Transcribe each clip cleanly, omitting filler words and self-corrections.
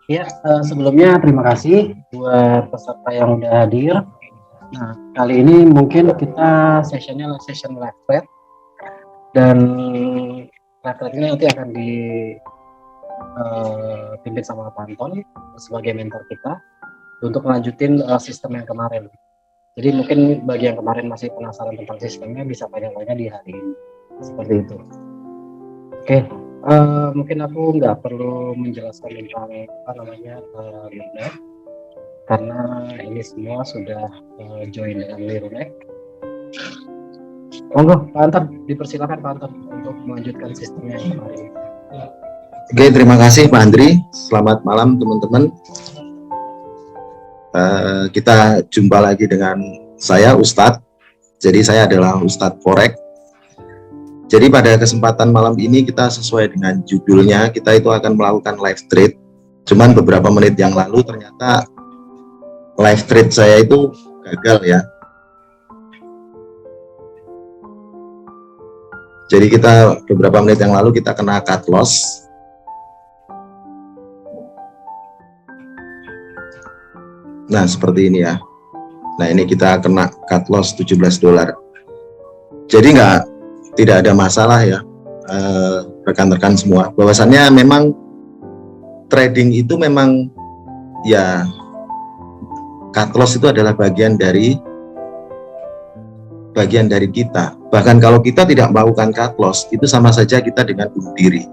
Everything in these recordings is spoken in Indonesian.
Ya, sebelumnya terima kasih buat peserta yang udah hadir. Nah, kali ini mungkin kita sessionnya session live thread, dan live thread ini nanti akan dipimpin sama Pak Anton sebagai mentor kita untuk melanjutin sistem yang kemarin. Jadi mungkin bagi yang kemarin masih penasaran tentang sistemnya bisa tanya-tanya di hari ini. Seperti itu. Oke, mungkin aku nggak perlu menjelaskan tentang apa namanya Lirunek, karena ini semua sudah join dengan Lirunek. Monggo Pak Anton, dipersilakan Pak Anton untuk melanjutkan sistemnya yang kemarin. Oke, terima kasih Pak Andri. Selamat malam teman-teman. Kita jumpa lagi dengan saya Ustadz. Jadi saya adalah Ustadz Forex. Jadi pada kesempatan malam ini kita sesuai dengan judulnya, kita itu akan melakukan live trade. Cuman beberapa menit yang lalu ternyata live trade saya itu gagal ya. Jadi kita beberapa menit yang lalu kita kena cut loss. Nah seperti ini ya. Nah ini kita kena cut loss 17 dolar. Jadi tidak ada masalah ya rekan-rekan semua. Bahwasannya memang trading itu memang ya cut loss itu adalah bagian dari kita. Bahkan kalau kita tidak melakukan cut loss itu sama saja kita dengan bunuh diri.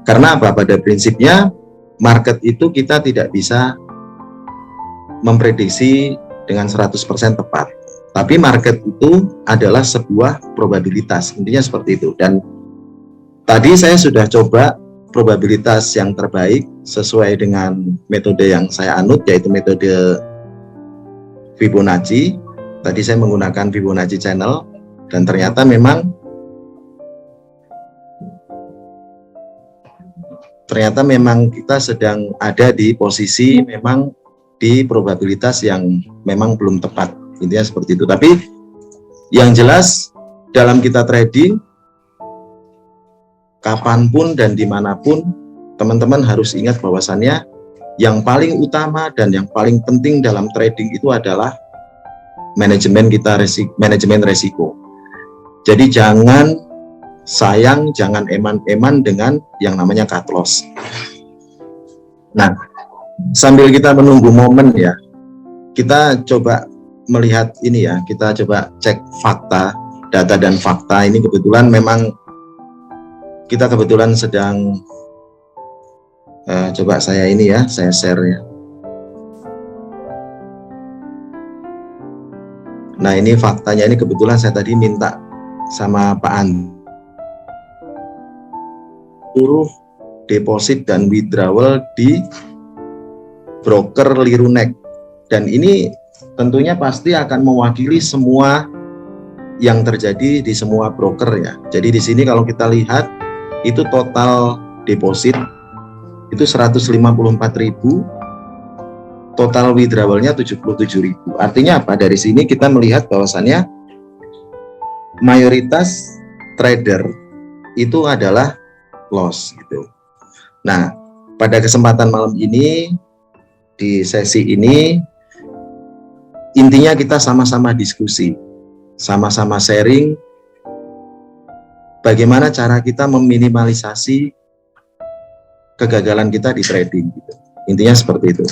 Karena apa? Pada prinsipnya market itu kita tidak bisa memprediksi dengan 100% tepat. Tapi market itu adalah sebuah probabilitas, intinya seperti itu. Dan tadi saya sudah coba probabilitas yang terbaik sesuai dengan metode yang saya anut, yaitu metode Fibonacci. Tadi saya menggunakan Fibonacci channel, dan ternyata memang kita sedang ada di posisi memang di probabilitas yang memang belum tepat, intinya seperti itu. Tapi yang jelas dalam kita trading, kapanpun dan dimanapun, teman-teman harus ingat bahwasannya yang paling utama dan yang paling penting dalam trading itu adalah manajemen resiko. Jadi jangan jangan eman-eman dengan yang namanya cut loss. Nah, sambil kita menunggu momen ya, kita coba melihat ini ya, kita coba cek fakta, data dan fakta. Ini kebetulan memang kita sedang coba saya share ya. Nah ini faktanya, ini kebetulan saya tadi minta sama Pak Andi seluruh deposit dan withdrawal di broker Lirunek, dan ini tentunya pasti akan mewakili semua yang terjadi di semua broker ya. Jadi di sini kalau kita lihat itu total deposit itu 154.000, total withdrawalnya 77.000. Artinya apa? Dari sini kita melihat bahwasannya mayoritas trader itu adalah loss gitu. Nah, pada kesempatan malam ini, di sesi ini, intinya kita sama-sama diskusi, sama-sama sharing bagaimana cara kita meminimalisasi kegagalan kita di trading gitu. Intinya seperti itu.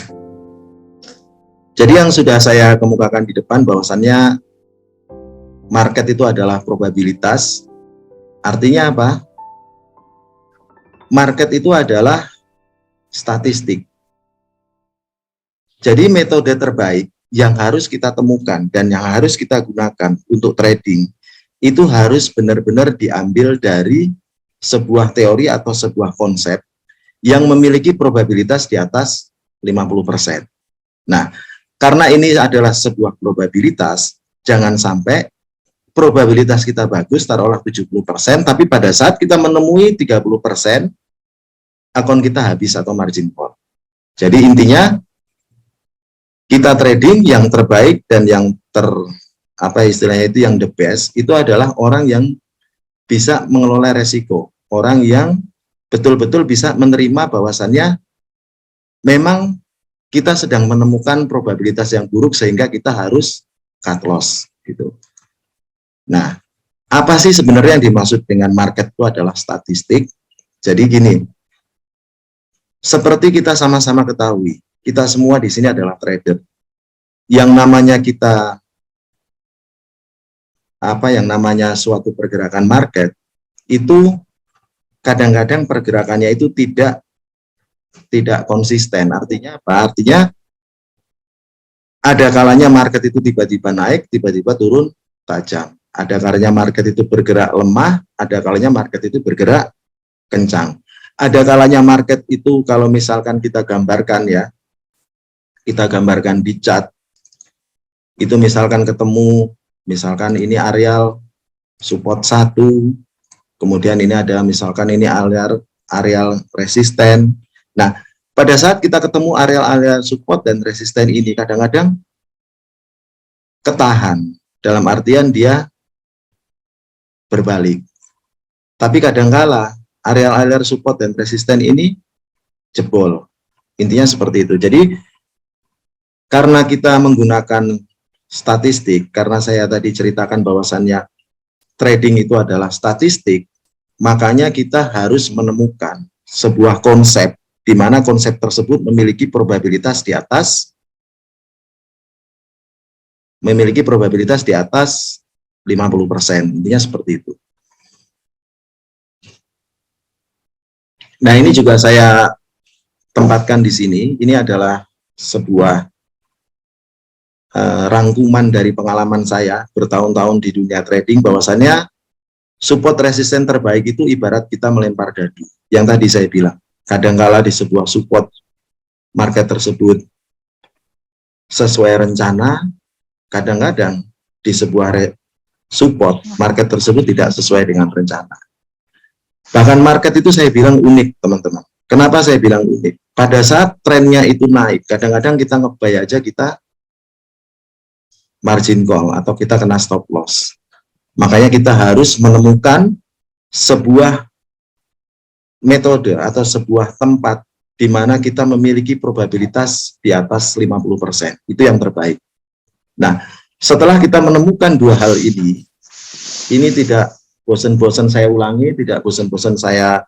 Jadi yang sudah saya kemukakan di depan bahwasannya market itu adalah probabilitas. Artinya apa? Market itu adalah statistik. Jadi metode terbaik yang harus kita temukan dan yang harus kita gunakan untuk trading itu harus benar-benar diambil dari sebuah teori atau sebuah konsep yang memiliki probabilitas di atas 50%. Nah, karena ini adalah sebuah probabilitas, jangan sampai probabilitas kita bagus, taruhlah 70%, tapi pada saat kita menemui 30%, akun kita habis atau margin call. Jadi intinya kita trading yang terbaik dan yang istilahnya itu yang the best itu adalah orang yang bisa mengelola resiko, orang yang betul-betul bisa menerima bahwasannya memang kita sedang menemukan probabilitas yang buruk sehingga kita harus cut loss gitu. Nah, apa sih sebenarnya yang dimaksud dengan market itu adalah statistik? Jadi gini, seperti kita sama-sama ketahui, kita semua di sini adalah trader. Yang namanya kita yang namanya suatu pergerakan market itu kadang-kadang pergerakannya itu tidak konsisten. Artinya apa? Artinya ada kalanya market itu tiba-tiba naik, tiba-tiba turun tajam. Ada kalanya market itu bergerak lemah, ada kalanya market itu bergerak kencang. Ada kalanya market itu kalau misalkan kita gambarkan ya, kita gambarkan di chart, itu misalkan ketemu, misalkan ini areal support 1, kemudian ini ada misalkan ini areal resisten. Nah, pada saat kita ketemu areal support dan resisten ini, kadang-kadang ketahan, dalam artian dia berbalik. Tapi kadang-kala areal support dan resisten ini jebol. Intinya seperti itu. Jadi, karena kita menggunakan statistik, karena saya tadi ceritakan bahwasannya trading itu adalah statistik, makanya kita harus menemukan sebuah konsep di mana konsep tersebut memiliki probabilitas di atas 50%. Intinya seperti itu. Nah, ini juga saya tempatkan di sini. Ini adalah sebuah rangkuman dari pengalaman saya bertahun-tahun di dunia trading, bahwasannya support resisten terbaik itu ibarat kita melempar dadu. Yang tadi saya bilang, kadangkala di sebuah support market tersebut sesuai rencana, kadang-kadang di sebuah support market tersebut tidak sesuai dengan rencana. Bahkan market itu saya bilang unik, teman-teman. Kenapa saya bilang unik? Pada saat trennya itu naik, kadang-kadang kita ngebay aja kita margin call atau kita kena stop loss. Makanya kita harus menemukan sebuah metode atau sebuah tempat di mana kita memiliki probabilitas di atas 50%. Itu yang terbaik. Nah, setelah kita menemukan dua hal ini tidak bosan-bosan saya ulangi, tidak bosan-bosan saya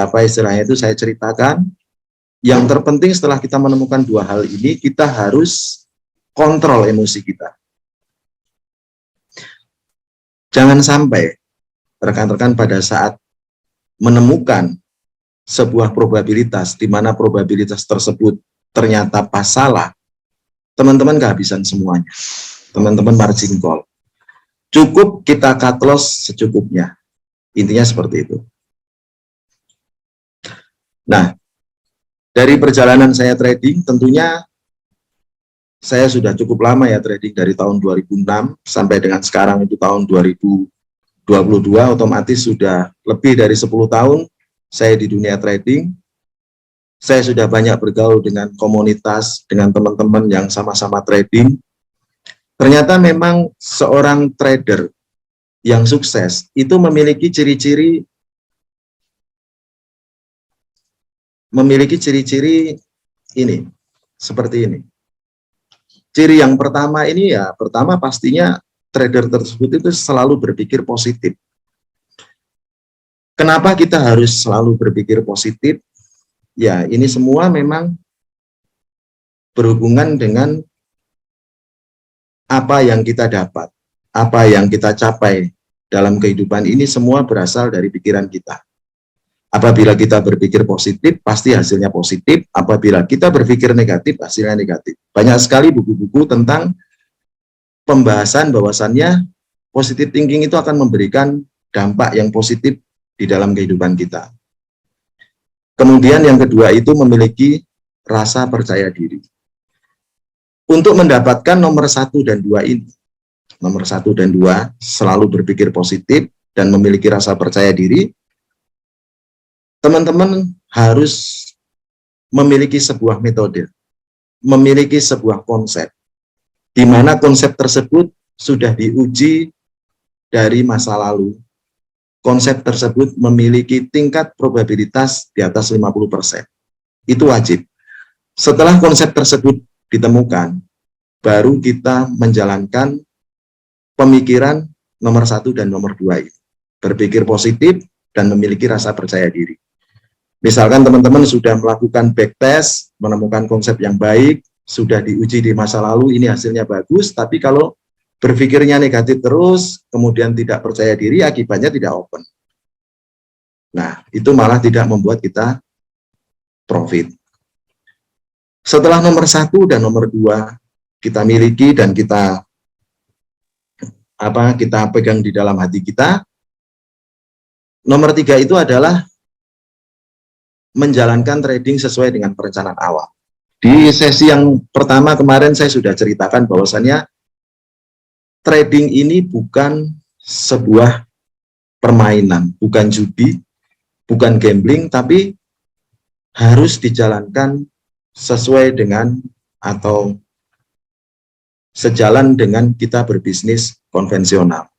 apa istilahnya itu saya ceritakan. Yang terpenting setelah kita menemukan dua hal ini, kita harus kontrol emosi kita. Jangan sampai rekan-rekan pada saat menemukan sebuah probabilitas di mana probabilitas tersebut ternyata pas salah, teman-teman kehabisan semuanya. Teman-teman margin call. Cukup kita cut loss secukupnya. Intinya seperti itu. Nah, dari perjalanan saya trading, tentunya saya sudah cukup lama ya trading, dari tahun 2006 sampai dengan sekarang itu tahun 2022, otomatis sudah lebih dari 10 tahun saya di dunia trading. Saya sudah banyak bergaul dengan komunitas, dengan teman-teman yang sama-sama trading. Ternyata memang seorang trader yang sukses itu memiliki ciri-ciri ini, seperti ini. Ciri yang pertama ini ya, pertama pastinya trader tersebut itu selalu berpikir positif. Kenapa kita harus selalu berpikir positif? Ya, ini semua memang berhubungan dengan apa yang kita dapat, apa yang kita capai dalam kehidupan ini semua berasal dari pikiran kita. Apabila kita berpikir positif, pasti hasilnya positif. Apabila kita berpikir negatif, hasilnya negatif. Banyak sekali buku-buku tentang pembahasan bahwasannya positive thinking itu akan memberikan dampak yang positif di dalam kehidupan kita. Kemudian yang kedua itu memiliki rasa percaya diri. Untuk mendapatkan nomor 1 dan 2 ini, nomor 1 dan 2 selalu berpikir positif dan memiliki rasa percaya diri, teman-teman harus memiliki sebuah metode, memiliki sebuah konsep, di mana konsep tersebut sudah diuji dari masa lalu. Konsep tersebut memiliki tingkat probabilitas di atas 50%. Itu wajib. Setelah konsep tersebut ditemukan, baru kita menjalankan pemikiran nomor 1 dan nomor 2 ini. Berpikir positif dan memiliki rasa percaya diri. Misalkan teman-teman sudah melakukan backtest, menemukan konsep yang baik, sudah diuji di masa lalu, ini hasilnya bagus, tapi kalau berpikirnya negatif terus, kemudian tidak percaya diri, akibatnya tidak open. Nah, itu malah tidak membuat kita profit. Setelah nomor 1 dan nomor 2 kita miliki dan kita pegang di dalam hati kita, nomor 3 itu adalah menjalankan trading sesuai dengan perencanaan awal. Di sesi yang pertama kemarin saya sudah ceritakan bahwasannya trading ini bukan sebuah permainan, bukan judi, bukan gambling, tapi harus dijalankan sesuai dengan atau sejalan dengan kita berbisnis konvensional.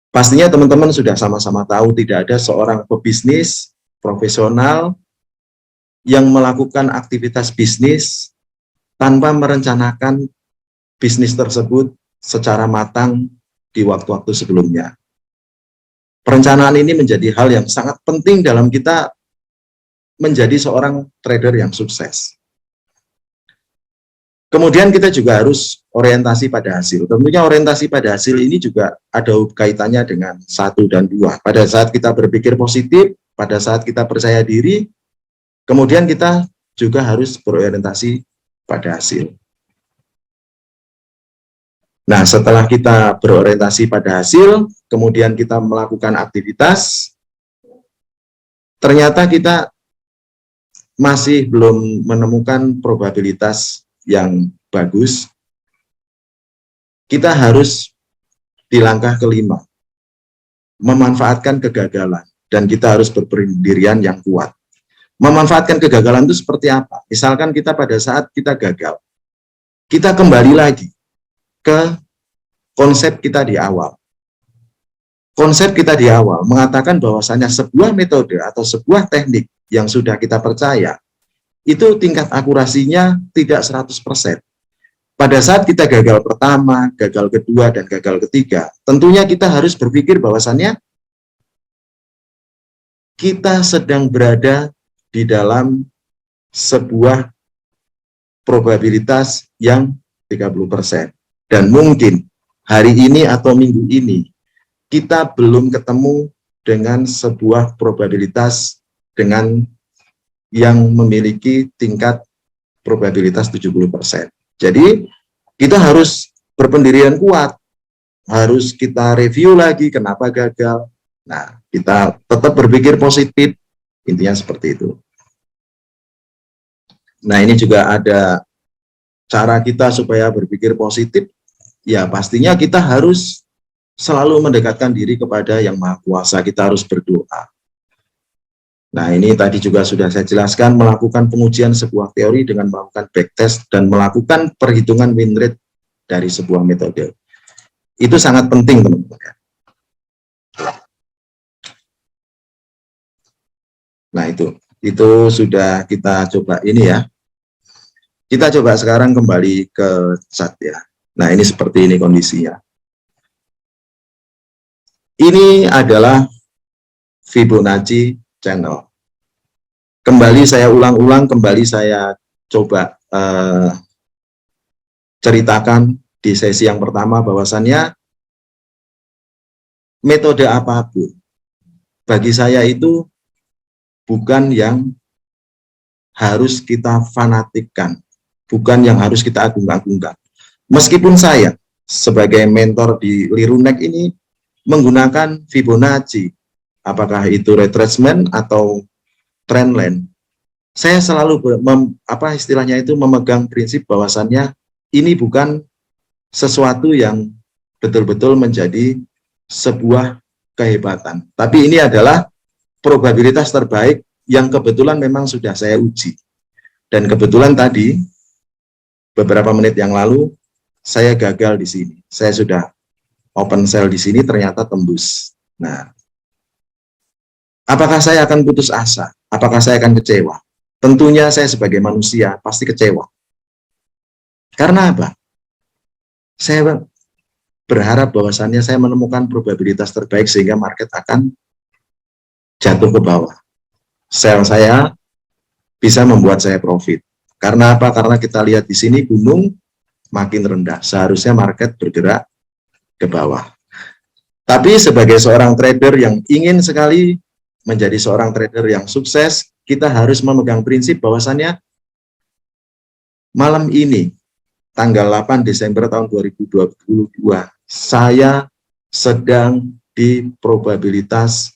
Pastinya teman-teman sudah sama-sama tahu tidak ada seorang pebisnis profesional yang melakukan aktivitas bisnis tanpa merencanakan bisnis tersebut secara matang di waktu-waktu sebelumnya. Perencanaan ini menjadi hal yang sangat penting dalam kita menjadi seorang trader yang sukses. Kemudian kita juga harus orientasi pada hasil. Tentunya orientasi pada hasil ini juga ada kaitannya dengan 1 dan 2. Pada saat kita berpikir positif, pada saat kita percaya diri, kemudian kita juga harus berorientasi pada hasil. Nah, setelah kita berorientasi pada hasil, kemudian kita melakukan aktivitas, ternyata kita masih belum menemukan probabilitas yang bagus, kita harus di langkah kelima memanfaatkan kegagalan dan kita harus berpendirian yang kuat. Memanfaatkan kegagalan itu seperti apa? Misalkan kita pada saat kita gagal, kita kembali lagi ke konsep kita di awal. Konsep kita di awal mengatakan bahwasanya sebuah metode atau sebuah teknik yang sudah kita percaya itu tingkat akurasinya tidak 100%. Pada saat kita gagal pertama, gagal kedua, dan gagal ketiga, tentunya kita harus berpikir bahwasannya kita sedang berada di dalam sebuah probabilitas yang 30%. Dan mungkin hari ini atau minggu ini, kita belum ketemu dengan sebuah probabilitas dengan yang memiliki tingkat probabilitas 70%. Jadi, kita harus berpendirian kuat, harus kita review lagi kenapa gagal. Nah, kita tetap berpikir positif, intinya seperti itu. Nah, ini juga ada cara kita supaya berpikir positif, ya pastinya kita harus selalu mendekatkan diri kepada Yang Maha Kuasa, kita harus berdoa. Nah, ini tadi juga sudah saya jelaskan, melakukan pengujian sebuah teori dengan melakukan backtest dan melakukan perhitungan win rate dari sebuah metode. Itu sangat penting, teman-teman. Nah, itu sudah kita coba ini ya. Kita coba sekarang kembali ke chart ya. Nah, ini seperti ini kondisinya. Ini adalah Fibonacci channel. Kembali saya ulang-ulang, kembali saya coba ceritakan di sesi yang pertama bahwasannya metode apapun bagi saya itu bukan yang harus kita fanatikkan, bukan yang harus kita agung-agungkan. Meskipun saya sebagai mentor di Lirunek ini menggunakan Fibonacci, apakah itu retracement atau trendline, saya selalu istilahnya itu memegang prinsip bahwasannya ini bukan sesuatu yang betul-betul menjadi sebuah kehebatan, tapi ini adalah probabilitas terbaik yang kebetulan memang sudah saya uji. Dan kebetulan tadi beberapa menit yang lalu saya gagal di sini. Saya sudah open sell di sini, ternyata tembus. Nah, apakah saya akan putus asa? Apakah saya akan kecewa? tentunya saya sebagai manusia pasti kecewa. Karena apa? Saya berharap bahwasannya saya menemukan probabilitas terbaik sehingga market akan jatuh ke bawah. Sell saya bisa membuat saya profit. Karena apa? Karena kita lihat di sini gunung makin rendah. Seharusnya market bergerak ke bawah. Tapi sebagai seorang trader yang ingin sekali menjadi seorang trader yang sukses, kita harus memegang prinsip bahwasannya malam ini, tanggal 8 Desember tahun 2022, saya sedang di probabilitas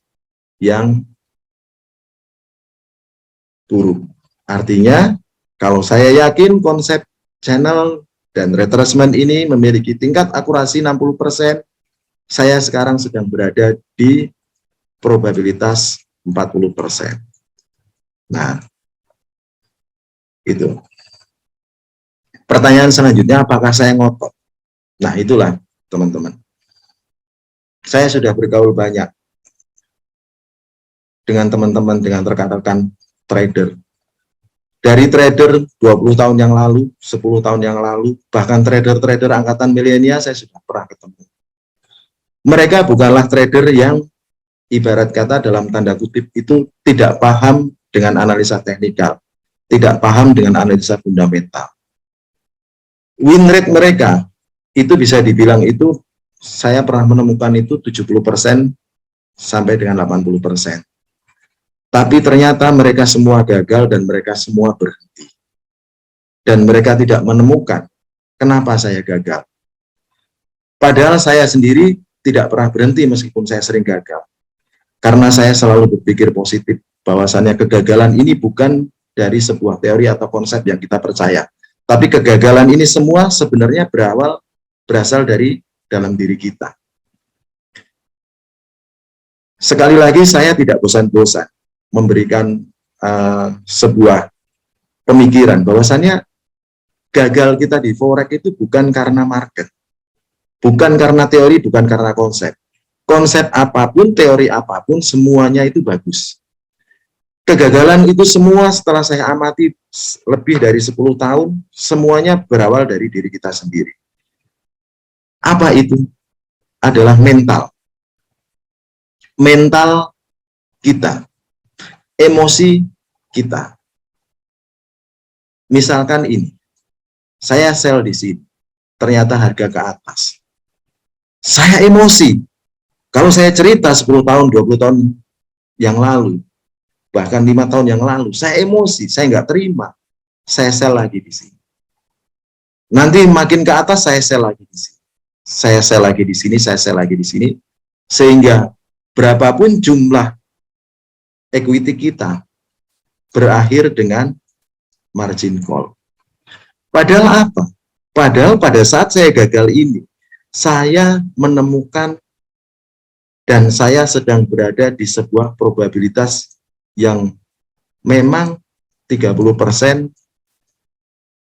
yang turun. Artinya, kalau saya yakin konsep channel dan retracement ini memiliki tingkat akurasi 60%, saya sekarang sedang berada di probabilitas 40%. Nah, itu. Pertanyaan selanjutnya, apakah saya ngotot? Nah, itulah teman-teman. Saya sudah bergaul banyak dengan teman-teman, dengan rekan-rekan trader. Dari trader 20 tahun yang lalu, 10 tahun yang lalu, bahkan trader-trader angkatan milenial saya sudah pernah ketemu. Mereka bukanlah trader yang ibarat kata dalam tanda kutip itu tidak paham dengan analisa teknikal, tidak paham dengan analisa fundamental. Win rate mereka itu bisa dibilang itu saya pernah menemukan itu 70% sampai dengan 80%. Tapi ternyata mereka semua gagal dan mereka semua berhenti. Dan mereka tidak menemukan kenapa saya gagal. Padahal saya sendiri tidak pernah berhenti meskipun saya sering gagal. Karena saya selalu berpikir positif bahwasannya kegagalan ini bukan dari sebuah teori atau konsep yang kita percaya. Tapi kegagalan ini semua sebenarnya berasal dari dalam diri kita. Sekali lagi saya tidak bosan-bosan memberikan sebuah pemikiran bahwasannya gagal kita di forex itu bukan karena market, bukan karena teori, bukan karena konsep. Konsep apapun, teori apapun, semuanya itu bagus. Kegagalan itu semua setelah saya amati lebih dari 10 tahun, semuanya berawal dari diri kita sendiri. Apa itu? Adalah mental. Mental kita. Emosi kita. Misalkan ini, saya sell di sini, ternyata harga ke atas. Saya emosi. Kalau saya cerita 10 tahun, 20 tahun yang lalu, bahkan 5 tahun yang lalu, saya emosi, saya nggak terima. Saya sell lagi di sini. Nanti makin ke atas, saya sell lagi di sini. Saya sell lagi di sini, saya sell lagi di sini. Sehingga berapapun jumlah equity kita, berakhir dengan margin call. Padahal apa? Padahal pada saat saya gagal ini, saya menemukan dan saya sedang berada di sebuah probabilitas yang memang 30%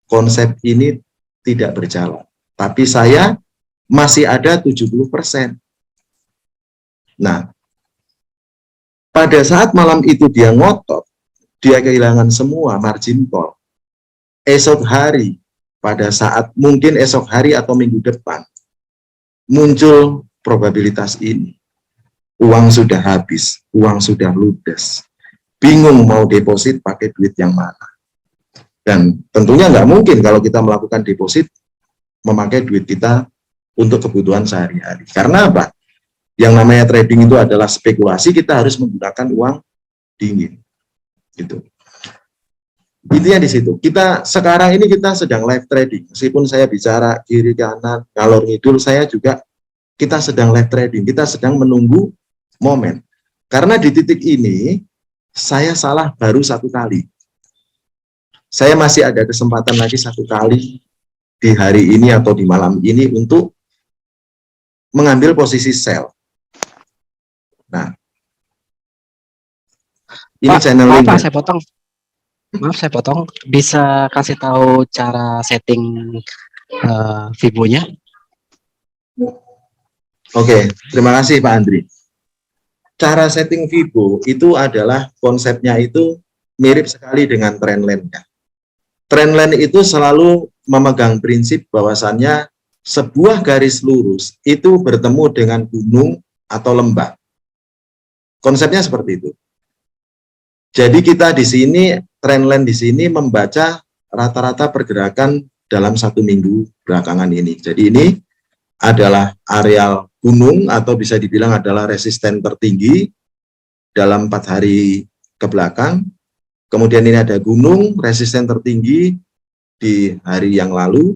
konsep ini tidak berjalan. Tapi saya masih ada 70%. Nah, pada saat malam itu dia ngotot, dia kehilangan semua margin call. Esok hari, pada saat mungkin esok hari atau minggu depan, muncul probabilitas ini. Uang sudah habis, uang sudah ludes. Bingung mau deposit pakai duit yang mana. Dan tentunya nggak mungkin kalau kita melakukan deposit, memakai duit kita untuk kebutuhan sehari-hari. Karena apa? Yang namanya trading itu adalah spekulasi, kita harus menggunakan uang dingin. Gitu. Intinya di situ. Kita sekarang ini kita sedang live trading. Meskipun saya bicara kiri kanan, ngalor ngidul, saya juga kita sedang live trading. Kita sedang menunggu momen. Karena di titik ini saya salah baru 1 kali. Saya masih ada kesempatan lagi 1 kali di hari ini atau di malam ini untuk mengambil posisi sell. Nah, ini channel Pak, saya potong. Maaf, saya potong. Bisa kasih tahu cara setting Fibo-nya? Oke, terima kasih Pak Andri. Cara setting Fibo itu adalah konsepnya itu mirip sekali dengan trendline-nya. Trendline itu selalu memegang prinsip bahwasannya sebuah garis lurus itu bertemu dengan gunung atau lembah. Konsepnya seperti itu. Jadi kita di sini, trendline di sini membaca rata-rata pergerakan dalam 1 minggu belakangan ini. Jadi ini adalah areal gunung atau bisa dibilang adalah resisten tertinggi dalam 4 hari ke belakang. Kemudian ini ada gunung resisten tertinggi di hari yang lalu.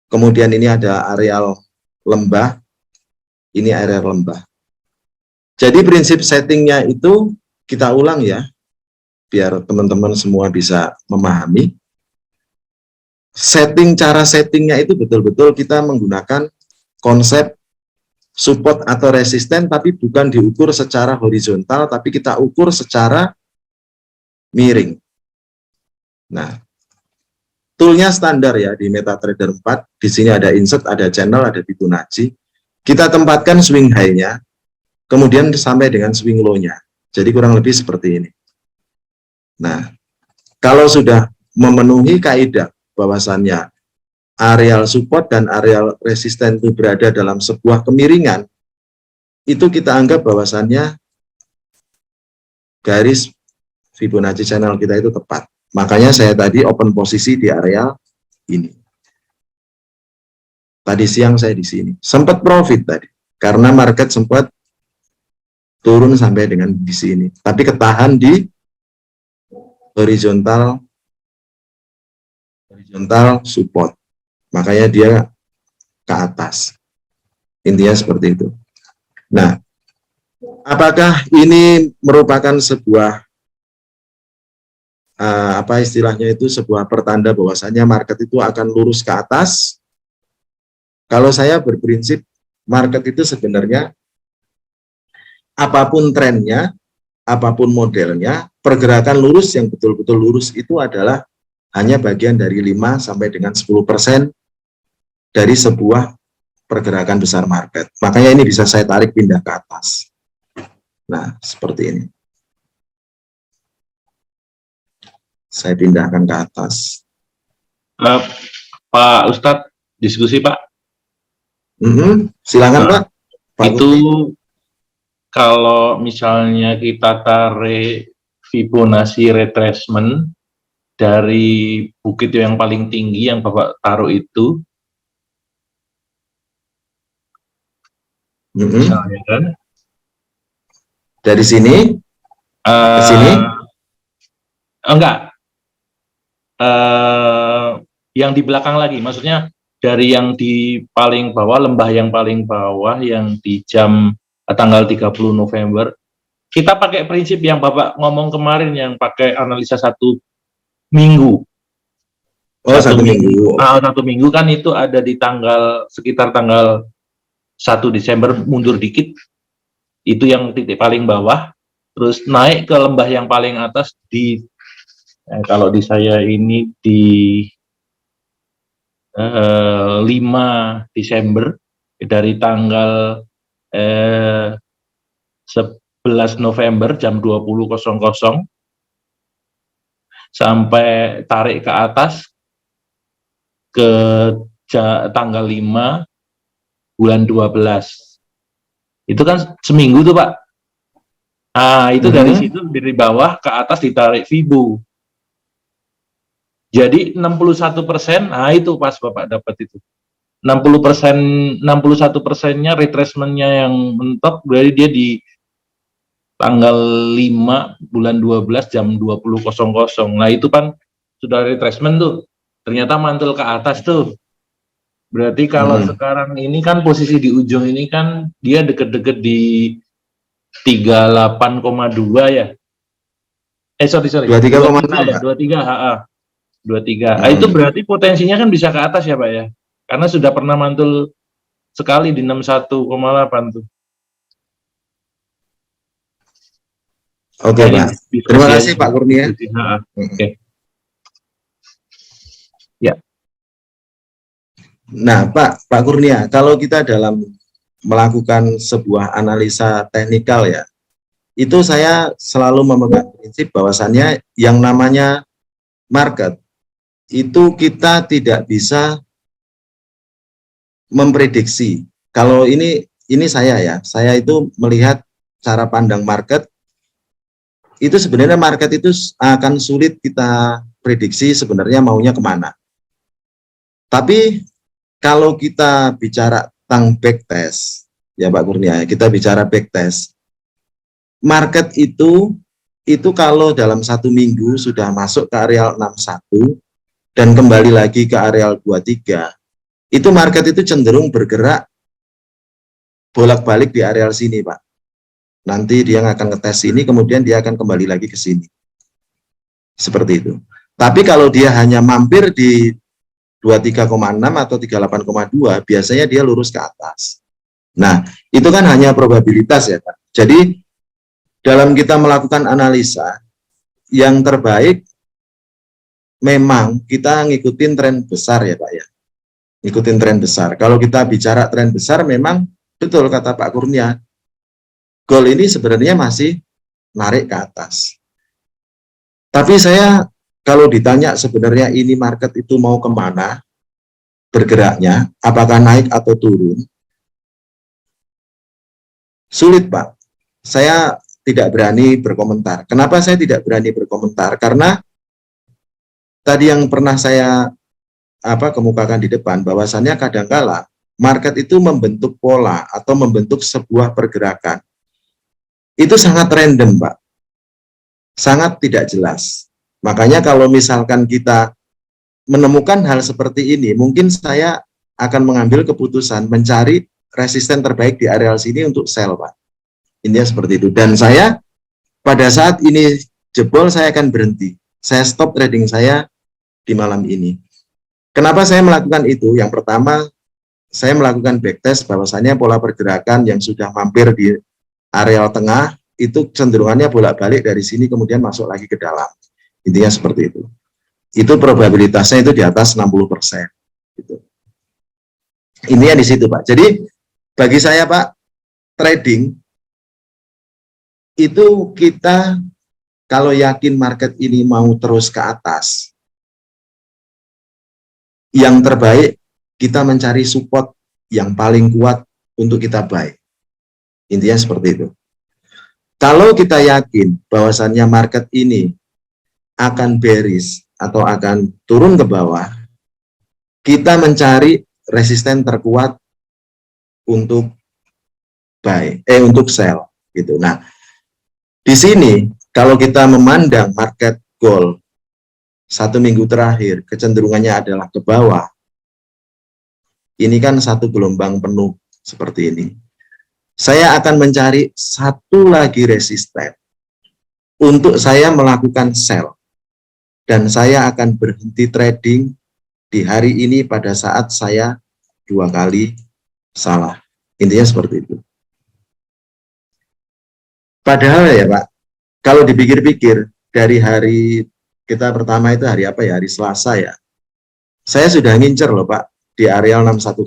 Kemudian ini ada areal lembah. Ini areal lembah. Jadi prinsip settingnya itu kita ulang ya, biar teman-teman semua bisa memahami. Cara settingnya itu betul-betul kita menggunakan konsep support atau resisten, tapi bukan diukur secara horizontal, tapi kita ukur secara miring. Nah, toolnya standar ya di MetaTrader 4. Di sini ada insert, ada channel, ada Fibonacci. Kita tempatkan swing high-nya, kemudian sampai dengan swing low-nya. Jadi kurang lebih seperti ini. Nah, kalau sudah memenuhi kaidah bahwasannya areal support dan areal resisten itu berada dalam sebuah kemiringan, itu kita anggap bahwasannya garis Fibonacci channel kita itu tepat. Makanya saya tadi open posisi di areal ini. Tadi siang saya di sini. Sempat profit tadi. Karena market sempat turun sampai dengan di sini. Tapi ketahan di horizontal support. Makanya dia ke atas. Intinya seperti itu. Nah, apakah ini merupakan sebuah apa istilahnya itu, sebuah pertanda bahwasannya market itu akan lurus ke atas? Kalau saya berprinsip market itu sebenarnya apapun trennya, apapun modelnya, pergerakan lurus yang betul-betul lurus itu adalah hanya bagian dari 5 sampai dengan 10% dari sebuah pergerakan besar market. Makanya ini bisa saya tarik pindah ke atas. Nah, seperti ini. Saya pindahkan ke atas. Pak Ustadz, diskusi Pak. Silakan Pak. Itu kalau misalnya kita tarik Fibonacci retracement dari bukit yang paling tinggi yang Bapak taruh itu, misalnya kan, dari sini ke sini? Enggak. Yang di belakang lagi, maksudnya dari yang di paling bawah, lembah yang paling bawah yang di jam tanggal 30 November, kita pakai prinsip yang Bapak ngomong kemarin yang pakai analisa 1 minggu. Oh, 1 minggu. 1 minggu kan itu ada di sekitar tanggal 1 Desember mundur dikit, itu yang titik paling bawah, terus naik ke lembah yang paling atas kalau di saya ini di 5 Desember dari tanggal 11 November jam 20.00 sampai tarik ke atas ke tanggal 5 bulan 12. Itu kan seminggu tuh Pak. Nah, itu dari situ dari bawah ke atas ditarik Fibo. Jadi 61%, nah itu pas Bapak dapat itu. 61%-nya retracement-nya yang mentok, berarti dia di tanggal 5 bulan 12 jam 20.00. Nah itu kan sudah retracement tuh. Ternyata mantul ke atas tuh. Berarti kalau sekarang ini kan posisi di ujung ini kan dia deket-deket di 38,2 ya. Sorry. 23,6 ya? 23. Nah, itu berarti potensinya kan bisa ke atas ya Pak ya? Karena sudah pernah mantul sekali di 61,8 tuh. Oke Pak. Terima kasih Pak Kurnia. Oke. Ya. Nah Pak Kurnia, kalau kita dalam melakukan sebuah analisa teknikal ya, itu saya selalu memegang prinsip bahwasannya yang namanya market itu kita tidak bisa memprediksi. Kalau ini saya itu melihat cara pandang market itu sebenarnya market itu akan sulit kita prediksi sebenarnya maunya kemana. Tapi kalau kita bicara tentang backtest, ya Pak Kurnia, kita bicara backtest, market itu kalau dalam 1 minggu sudah masuk ke areal 61 dan kembali lagi ke areal 23, itu market itu cenderung bergerak bolak-balik di areal sini, Pak. Nanti dia akan ngetes sini, kemudian dia akan kembali lagi ke sini. Seperti itu. Tapi kalau dia hanya mampir di 23,6 atau 38,2, biasanya dia lurus ke atas. Nah, itu kan hanya probabilitas ya, Pak. Jadi, dalam kita melakukan analisa, yang terbaik memang kita ngikutin tren besar ya, Pak ya. Ngikutin tren besar. Kalau kita bicara tren besar, memang betul kata Pak Kurnia, gold ini sebenarnya masih narik ke atas. Tapi saya kalau ditanya sebenarnya ini market itu mau kemana bergeraknya, apakah naik atau turun, sulit Pak. Saya tidak berani berkomentar. Kenapa saya tidak berani berkomentar? Karena tadi yang pernah saya kemukakan di depan, bahwasannya kadangkala market itu membentuk pola atau membentuk sebuah pergerakan. Itu sangat random, Pak. Sangat tidak jelas. Makanya kalau misalkan kita menemukan hal seperti ini, mungkin saya akan mengambil keputusan mencari resisten terbaik di areal sini untuk sell, Pak. Intinya seperti itu. Dan saya pada saat ini jebol, saya akan berhenti. Saya stop trading saya di malam ini. Kenapa saya melakukan itu? Yang pertama, saya melakukan backtest bahwasannya pola pergerakan yang sudah mampir di areal tengah itu cenderungannya bolak-balik dari sini kemudian masuk lagi ke dalam. Intinya seperti itu. Itu probabilitasnya itu di atas 60%. Gitu. Intinya di situ, Pak. Jadi bagi saya, Pak, trading itu kita kalau yakin market ini mau terus ke atas, yang terbaik kita mencari support yang paling kuat untuk kita buy. Intinya seperti itu. Kalau kita yakin bahwasannya market ini akan bearish atau akan turun ke bawah, kita mencari resisten terkuat untuk buy, untuk sell gitu. Nah, di sini kalau kita memandang market gold 1 minggu terakhir kecenderungannya adalah ke bawah. Ini kan satu gelombang penuh seperti ini. Saya akan mencari satu lagi resisten untuk saya melakukan sell. Dan saya akan berhenti trading di hari ini pada saat saya 2 kali salah. Intinya seperti itu. Padahal ya Pak, kalau dipikir-pikir dari hari kita pertama itu hari apa ya? Hari Selasa ya. Saya sudah ngincer loh Pak di areal 61,8.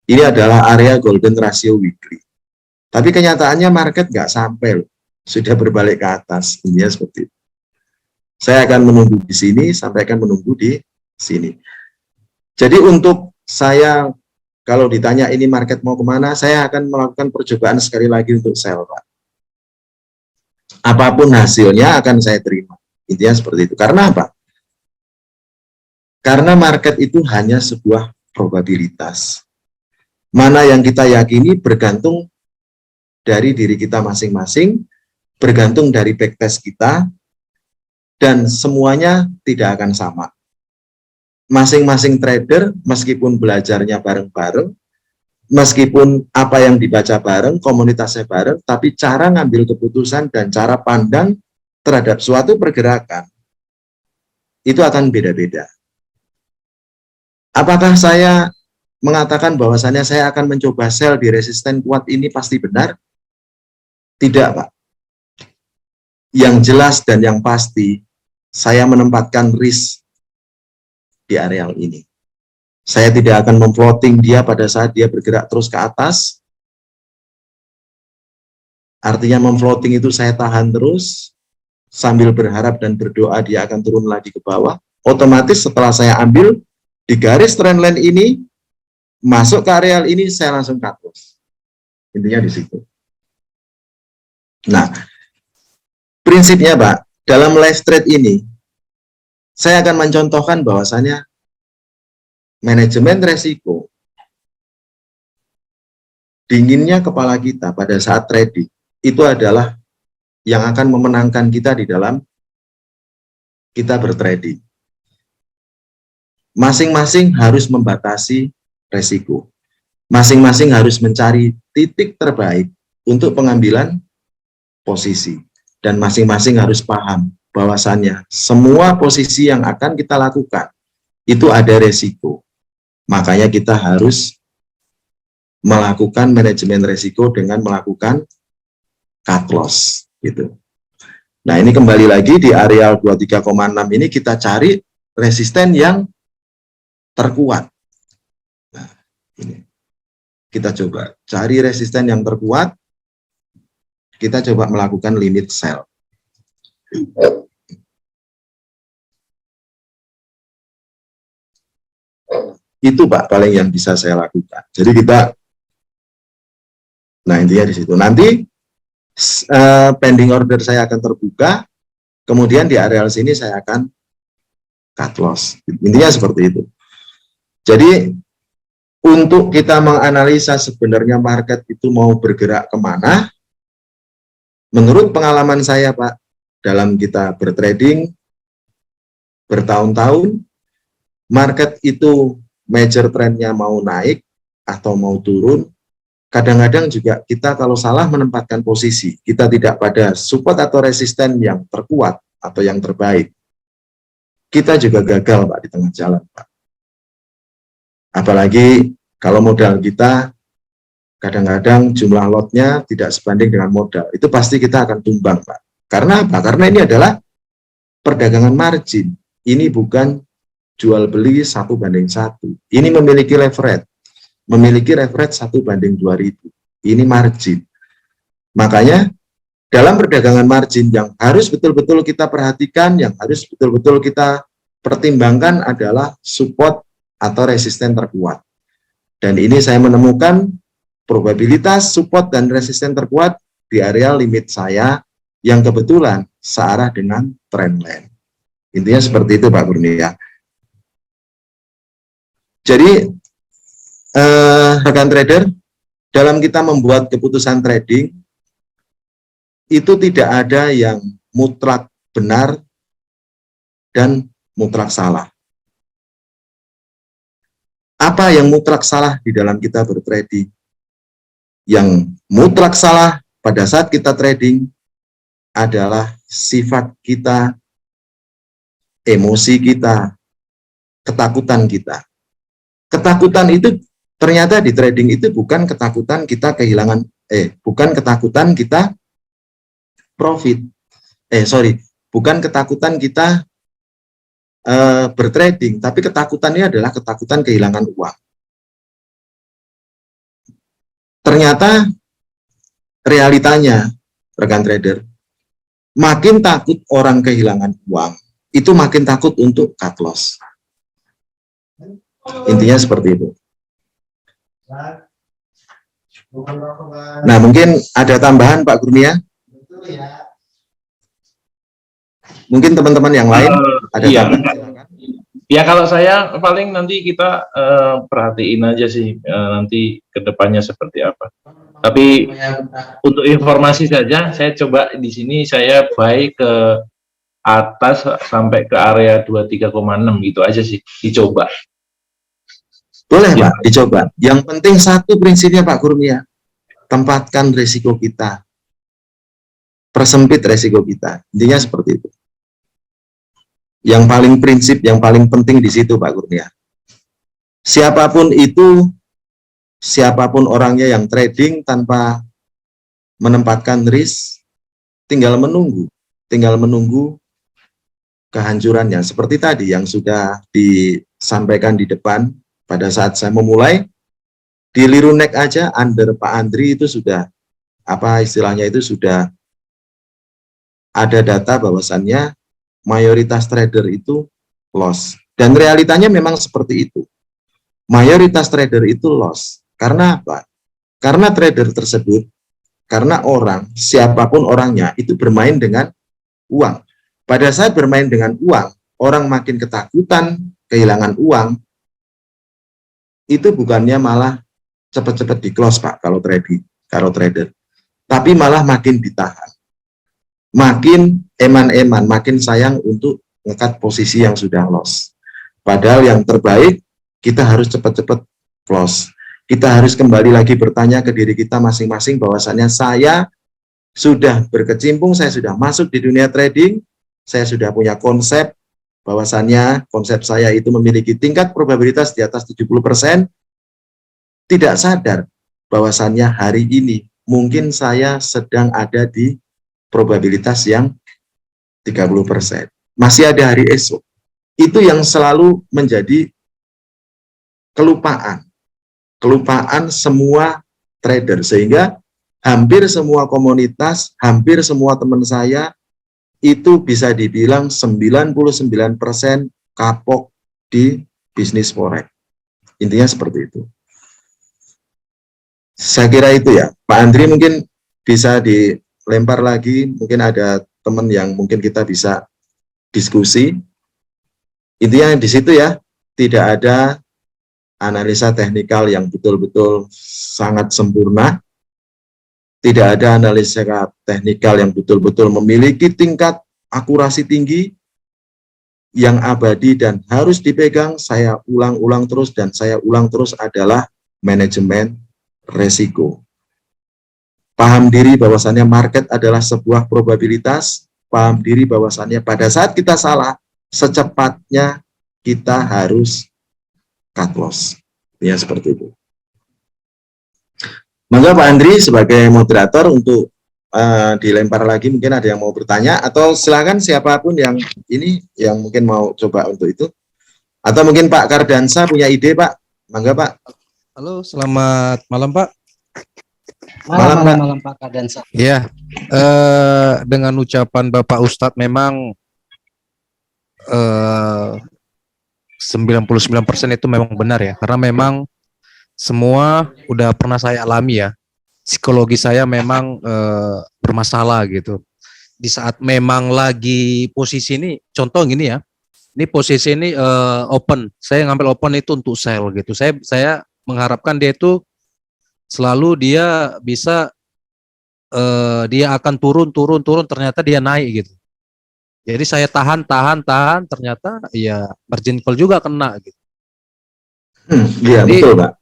Ini adalah area golden ratio weekly. Tapi kenyataannya market nggak sampai loh. Sudah berbalik ke atas. Intinya seperti itu. Saya akan menunggu di sini sampai akan menunggu di sini. Jadi untuk saya kalau ditanya ini market mau kemana, saya akan melakukan percobaan sekali lagi untuk sell Pak. Apapun hasilnya akan saya terima. Intinya seperti itu. Karena apa? Karena market itu hanya sebuah probabilitas. Mana yang kita yakini bergantung dari diri kita masing-masing, bergantung dari backtest kita, dan semuanya tidak akan sama. Masing-masing trader, meskipun belajarnya bareng-bareng, meskipun apa yang dibaca bareng, komunitasnya bareng, tapi cara ngambil keputusan dan cara pandang terhadap suatu pergerakan, itu akan beda-beda. Apakah saya mengatakan bahwasannya saya akan mencoba sell di resisten kuat ini pasti benar? Tidak, Pak. Yang jelas dan yang pasti, saya menempatkan risk di areal ini. Saya tidak akan memfloating dia pada saat dia bergerak terus ke atas. Artinya memfloating itu saya tahan terus, sambil berharap dan berdoa dia akan turun lagi ke bawah. Otomatis setelah saya ambil, di garis trendline ini, masuk ke areal ini, saya langsung cut loss. Intinya di situ. Nah, prinsipnya Pak, dalam live trade ini, saya akan mencontohkan bahwasannya manajemen resiko, dinginnya kepala kita pada saat trading, itu adalah yang akan memenangkan kita di dalam kita bertrading. Masing-masing harus membatasi resiko. Masing-masing harus mencari titik terbaik untuk pengambilan posisi. Dan masing-masing harus paham bahwasannya semua posisi yang akan kita lakukan itu ada resiko. Makanya kita harus melakukan manajemen resiko dengan melakukan cut loss gitu. Nah, ini kembali lagi di areal 23,6 ini kita cari resisten yang terkuat. Nah, ini kita coba cari resisten yang terkuat. Kita coba melakukan limit sell. Itu Pak paling yang bisa saya lakukan. Jadi kita, nah intinya di situ. Nanti pending order saya akan terbuka, kemudian di areal sini saya akan cut loss. Intinya seperti itu. Jadi untuk kita menganalisa sebenarnya market itu mau bergerak kemana, menurut pengalaman saya Pak, dalam kita bertrading bertahun-tahun, market itu major trendnya mau naik atau mau turun, kadang-kadang juga kita kalau salah menempatkan posisi, kita tidak pada support atau resisten yang terkuat atau yang terbaik, kita juga gagal Pak di tengah jalan Pak. Apalagi kalau modal kita kadang-kadang jumlah lotnya tidak sebanding dengan modal, itu pasti kita akan tumbang Pak. Karena apa? Karena ini adalah perdagangan margin. Ini bukan jual beli 1:1. Ini memiliki leverage. Memiliki leverage 1:2000. Ini margin. Makanya dalam perdagangan margin yang harus betul-betul kita perhatikan, yang harus betul-betul kita pertimbangkan adalah support atau resisten terkuat. Dan ini saya menemukan probabilitas support dan resisten terkuat di area limit saya yang kebetulan searah dengan trendline. Intinya seperti itu Pak Kurnia. Jadi rekan trader, dalam kita membuat keputusan trading itu tidak ada yang mutlak benar dan mutlak salah. Apa yang mutlak salah di dalam kita bertrading? Yang mutlak salah pada saat kita trading adalah sifat kita, emosi kita, ketakutan kita. Ketakutan itu ternyata di trading itu bukan ketakutan kita kehilangan, bukan ketakutan kita profit. Bukan ketakutan kita bertrading, tapi ketakutannya adalah ketakutan kehilangan uang. Ternyata realitanya, rekan trader, makin takut orang kehilangan uang, itu makin takut untuk cut loss. Intinya seperti itu. Nah, mungkin ada tambahan Pak Kurnia? Mungkin teman-teman yang lain ada tambahan? Ya kalau saya paling nanti kita perhatiin aja sih nanti kedepannya seperti apa. Tapi untuk informasi saja, saya coba di sini saya buy ke atas sampai ke area 23,6 gitu aja sih, dicoba. Boleh ya, Pak, dicoba. Yang penting satu prinsipnya Pak Kurnia, tempatkan resiko kita, persempit resiko kita. Intinya seperti itu. Yang paling prinsip, yang paling penting di situ Pak Kurnia. Siapapun itu, siapapun orangnya yang trading tanpa menempatkan risk, tinggal menunggu kehancurannya. Seperti tadi yang sudah disampaikan di depan pada saat saya memulai, di Lirunek aja under Pak Andri itu sudah apa istilahnya itu sudah ada data bahwasannya mayoritas trader itu loss. Dan realitanya memang seperti itu. Mayoritas trader itu loss. Karena apa? Karena trader tersebut, karena orang, siapapun orangnya, itu bermain dengan uang. Pada saat bermain dengan uang, orang makin ketakutan, kehilangan uang, itu bukannya malah cepat-cepat di close Pak, kalau trader. Tapi malah makin ditahan. Makin eman-eman, makin sayang untuk ngekat posisi yang sudah loss. Padahal yang terbaik, kita harus cepat-cepat close. Kita harus kembali lagi bertanya ke diri kita masing-masing bahwasannya saya sudah berkecimpung, saya sudah masuk di dunia trading, saya sudah punya konsep, bahwasannya konsep saya itu memiliki tingkat probabilitas di atas 70%, tidak sadar bahwasannya hari ini mungkin saya sedang ada di probabilitas yang 30%. Masih ada hari esok. Itu yang selalu menjadi kelupaan semua trader, sehingga hampir semua komunitas, hampir semua teman saya itu bisa dibilang 99% kapok di bisnis forex. Intinya seperti itu. Saya kira itu ya, Pak Andri mungkin bisa dilempar lagi, mungkin ada teman yang mungkin kita bisa diskusi. Intinya di situ ya, tidak ada analisa teknikal yang betul-betul sangat sempurna, tidak ada analisa teknikal yang betul-betul memiliki tingkat akurasi tinggi, yang abadi dan harus dipegang, saya ulang-ulang terus dan saya ulang terus adalah manajemen resiko. Paham diri bahwasannya market adalah sebuah probabilitas, paham diri bahwasannya pada saat kita salah, secepatnya kita harus cut loss. Ya, seperti itu. Maka Pak Andri sebagai moderator untuk dilempar lagi, mungkin ada yang mau bertanya, atau silakan siapapun yang ini yang mungkin mau coba untuk itu. Atau mungkin Pak Kardansa punya ide Pak, mangga Pak. Halo, selamat malam Pak. Malam Pak Kardansa. Ya, dengan ucapan Bapak Ustadz memang 99% itu memang benar ya, karena memang semua udah pernah saya alami ya. Psikologi saya memang bermasalah gitu. Di saat memang lagi posisi ini, contoh gini ya, ini posisi ini open, saya ngambil open itu untuk sell gitu. Saya mengharapkan dia itu selalu dia bisa dia akan turun, ternyata dia naik gitu. Jadi saya tahan, ternyata ya margin call juga kena gitu. Iya, betul Pak.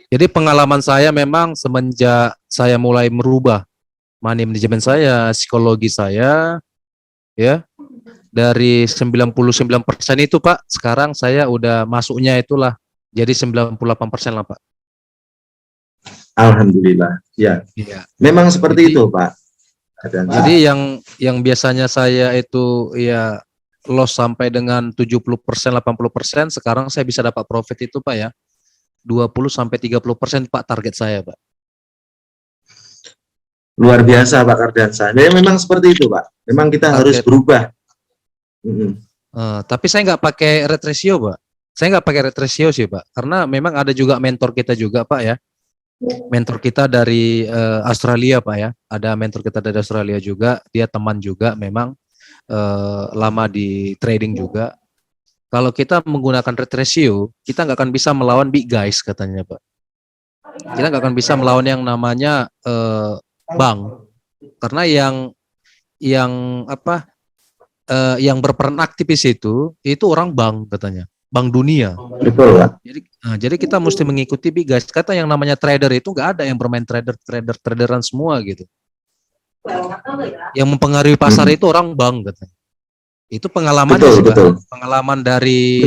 Jadi pengalaman saya memang semenjak saya mulai merubah money management saya, psikologi saya, ya dari 99% itu Pak, sekarang saya udah masuknya itulah jadi 98% lah Pak. Alhamdulillah, ya. Iya. Memang seperti Jadi, itu Pak. Jadi yang biasanya saya itu ya loss sampai dengan 70%, 80%, sekarang saya bisa dapat profit itu Pak ya. 20-30% Pak target saya Pak. Luar biasa Pak Kardansa. Ya, memang seperti itu Pak. Memang kita harus berubah. Tapi saya nggak pakai rate ratio Pak. Saya nggak pakai rate ratio sih Pak. Karena memang ada juga mentor kita juga Pak ya. Mentor kita dari Australia Pak ya. Ada mentor kita dari Australia juga. Dia teman juga memang lama di trading juga. Kalau kita menggunakan rate ratio, kita nggak akan bisa melawan big guys katanya Pak. Kita nggak akan bisa melawan yang namanya bank, karena yang berperan aktif di situ itu orang bank katanya, bank dunia. Betul Pak. Jadi kita mesti mengikuti big guys. Kata yang namanya trader itu nggak ada yang bermain traderan semua gitu. Yang mempengaruhi pasar itu orang bank katanya. Itu pengalamannya sih Pak. Pengalaman dari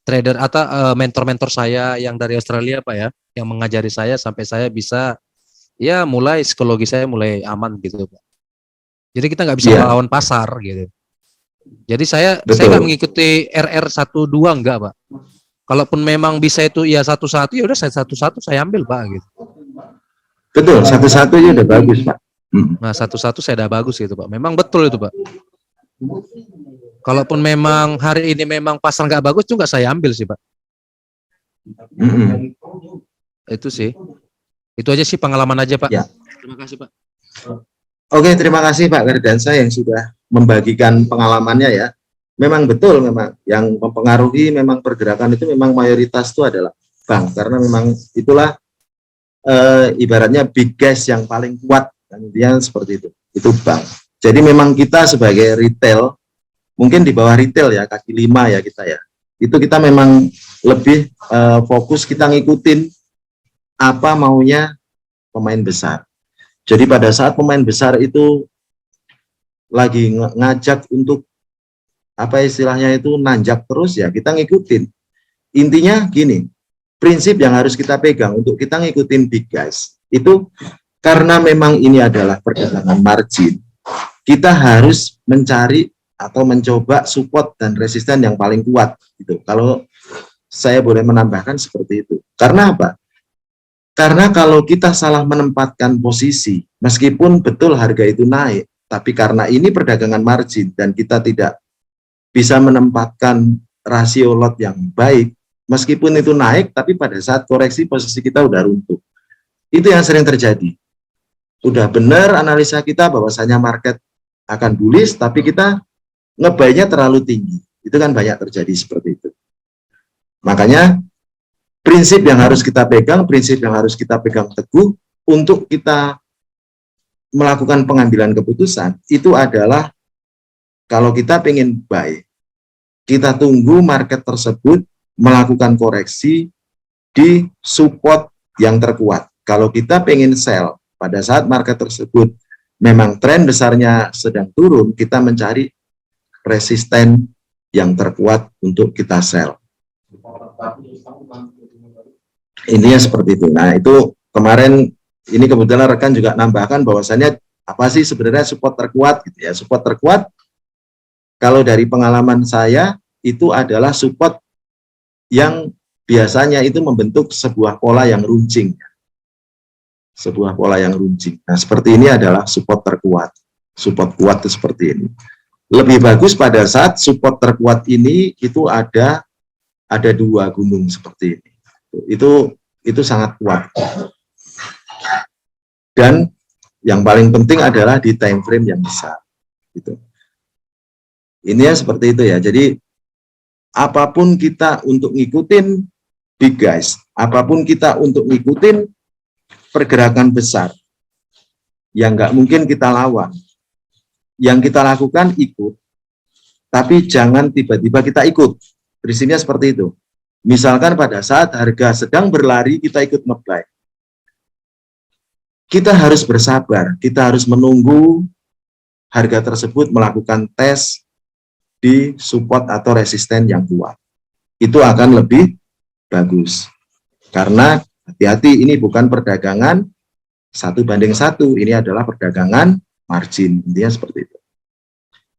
trader atau mentor-mentor saya yang dari Australia Pak ya, yang mengajari saya sampai saya bisa ya mulai psikologi saya mulai aman gitu Pak. Jadi kita nggak bisa melawan pasar gitu. Jadi saya nggak mengikuti RR12 enggak Pak. Kalaupun memang bisa itu ya satu-satu ya udah saya satu-satu saya ambil Pak gitu. Betul, satu-satu aja udah bagus, Pak. Nah, satu-satu saya udah bagus gitu, Pak. Memang betul itu, Pak. Kalaupun memang hari ini memang pasar nggak bagus juga saya ambil sih, Pak. Mm-mm. Itu sih. Itu aja sih pengalaman aja, Pak. Ya. Terima kasih, Pak. Oke, terima kasih Pak Gardansa yang sudah membagikan pengalamannya ya. Memang betul, memang yang mempengaruhi memang pergerakan itu memang mayoritas itu adalah bank, karena memang itulah ibaratnya big guys yang paling kuat, dan dia seperti itu bank. Jadi memang kita sebagai retail, mungkin di bawah retail ya, kaki lima ya kita ya, itu kita memang lebih fokus kita ngikutin apa maunya pemain besar. Jadi pada saat pemain besar itu lagi ngajak untuk apa istilahnya itu nanjak terus ya, kita ngikutin. Intinya gini, prinsip yang harus kita pegang untuk kita ngikutin big guys itu, karena memang ini adalah perdagangan margin, kita harus mencari atau mencoba support dan resisten yang paling kuat gitu. Kalau saya boleh menambahkan seperti itu. Karena apa? Karena kalau kita salah menempatkan posisi, meskipun betul harga itu naik, tapi karena ini perdagangan margin dan kita tidak bisa menempatkan rasio lot yang baik, meskipun itu naik, tapi pada saat koreksi posisi kita udah runtuh. Itu yang sering terjadi. Udah benar analisa kita bahwasanya market akan bullish, tapi kita ngebaynya terlalu tinggi. Itu kan banyak terjadi seperti itu. Makanya prinsip yang harus kita pegang, prinsip yang harus kita pegang teguh untuk kita melakukan pengambilan keputusan, itu adalah kalau kita pengen buy, kita tunggu market tersebut melakukan koreksi di support yang terkuat. Kalau kita pengen sell, pada saat market tersebut memang tren besarnya sedang turun, kita mencari resisten yang terkuat untuk kita sell. Intinya seperti itu. Nah, itu kemarin ini kebetulan rekan juga nambahkan bahwasannya apa sih sebenarnya support terkuat gitu ya. Support terkuat kalau dari pengalaman saya itu adalah support yang biasanya itu membentuk sebuah pola yang runcing. Sebuah pola yang runcing. Nah, seperti ini adalah support terkuat. Support kuat itu seperti ini. Lebih bagus pada saat support terkuat ini itu ada dua gunung seperti ini. Itu sangat kuat. Dan yang paling penting adalah di time frame yang besar. Gitu. Ini ya seperti itu ya. Jadi apapun kita untuk ngikutin big guys, apapun kita untuk ngikutin pergerakan besar, yang nggak mungkin kita lawan. Yang kita lakukan ikut, tapi jangan tiba-tiba kita ikut. Prinsipnya seperti itu. Misalkan pada saat harga sedang berlari, kita ikut nge-buy. Kita harus bersabar, kita harus menunggu harga tersebut melakukan tes di support atau resisten yang kuat. Itu akan lebih bagus. Karena hati-hati, ini bukan perdagangan 1:1, ini adalah perdagangan margin. Intinya seperti itu.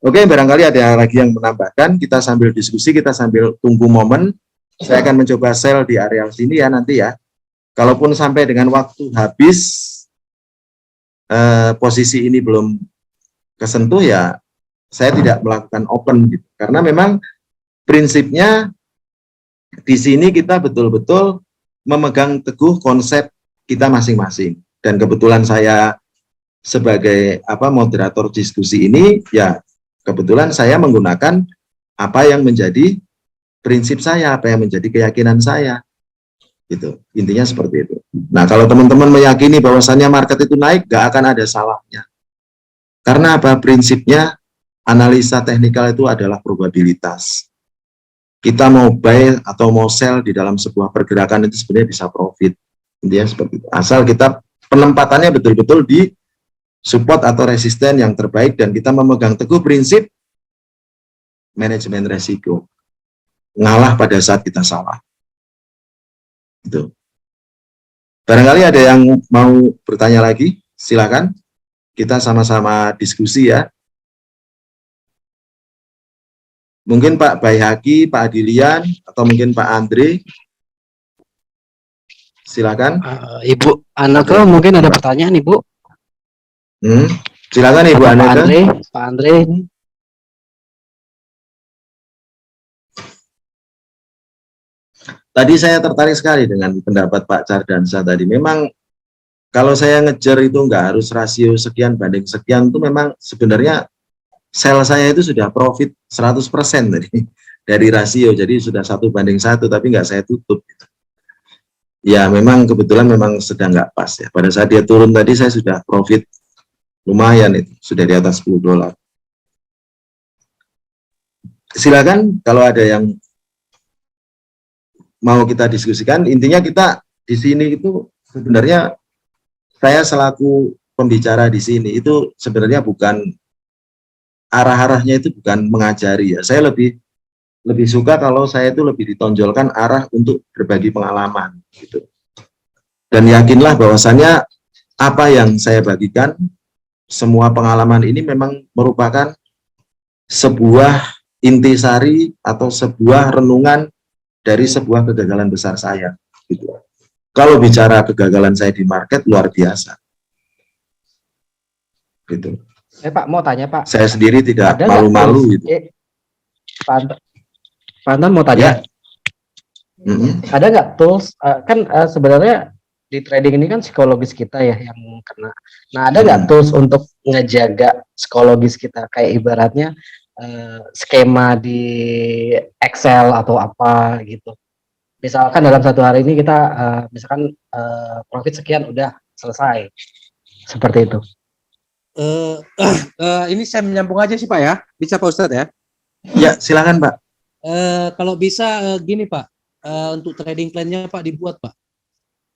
Oke, barangkali ada lagi yang menambahkan, kita sambil diskusi, kita sambil tunggu momen. Saya akan mencoba sell di area sini ya nanti ya. Kalaupun sampai dengan waktu habis, posisi ini belum kesentuh ya, saya tidak melakukan open gitu. Karena memang prinsipnya di sini kita betul-betul memegang teguh konsep kita masing-masing. Dan kebetulan saya sebagai moderator diskusi ini, ya kebetulan saya menggunakan apa yang menjadi prinsip saya, apa yang menjadi keyakinan saya. Gitu. Intinya seperti itu. Nah, kalau teman-teman meyakini bahwasannya market itu naik, gak akan ada salahnya. Karena apa? Prinsipnya analisa teknikal itu adalah probabilitas. Kita mau buy atau mau sell di dalam sebuah pergerakan itu sebenarnya bisa profit. Intinya seperti itu. Asal kita penempatannya betul-betul di support atau resisten yang terbaik dan kita memegang teguh prinsip manajemen resiko. Ngalah pada saat kita salah. Itu. Barangkali ada yang mau bertanya lagi, silakan. Kita sama-sama diskusi ya. Mungkin Pak Bayhaki, Pak Adilian, atau mungkin Pak Andre. silakan. Ibu Anaka mungkin ada pertanyaan Ibu. Silakan Ibu Atau Pak Aneka. Andre, Pak Andre ini. Tadi saya tertarik sekali dengan pendapat Pak Cardansa tadi. Memang kalau saya ngejar itu nggak harus rasio sekian banding sekian, itu memang sebenarnya sel saya itu sudah profit 100% dari rasio, jadi sudah 1:1, tapi nggak saya tutup. Ya memang kebetulan memang sedang nggak pas ya. Pada saat dia turun tadi saya sudah profit lumayan, itu sudah di atas $10. Silakan kalau ada yang mau kita diskusikan. Intinya kita di sini itu sebenarnya saya selaku pembicara di sini itu sebenarnya bukan arah-arahnya, itu bukan mengajari ya. Saya lebih suka kalau saya itu lebih ditonjolkan arah untuk berbagi pengalaman gitu. Dan yakinlah bahwasannya apa yang saya bagikan, semua pengalaman ini memang merupakan sebuah intisari atau sebuah renungan dari sebuah kegagalan besar saya gitu. Kalau bicara kegagalan saya di market luar biasa gitu. Pak mau tanya Pak. Saya sendiri tidak Ada nggak malu-malu tools? gitu. Pak Anton mau tanya. Ada nggak tools? Kan sebenarnya di trading ini kan psikologis kita ya yang kena. Nah ada nggak tools untuk ngejaga psikologis kita? Kayak ibaratnya skema di Excel atau apa gitu. Misalkan dalam satu hari ini kita misalkan profit sekian udah selesai. Seperti itu. Ini saya menyambung aja sih Pak ya, bisa Pak Ustadz ya? Ya silakan Pak. Kalau bisa gini Pak, untuk trading plan-nya Pak dibuat Pak,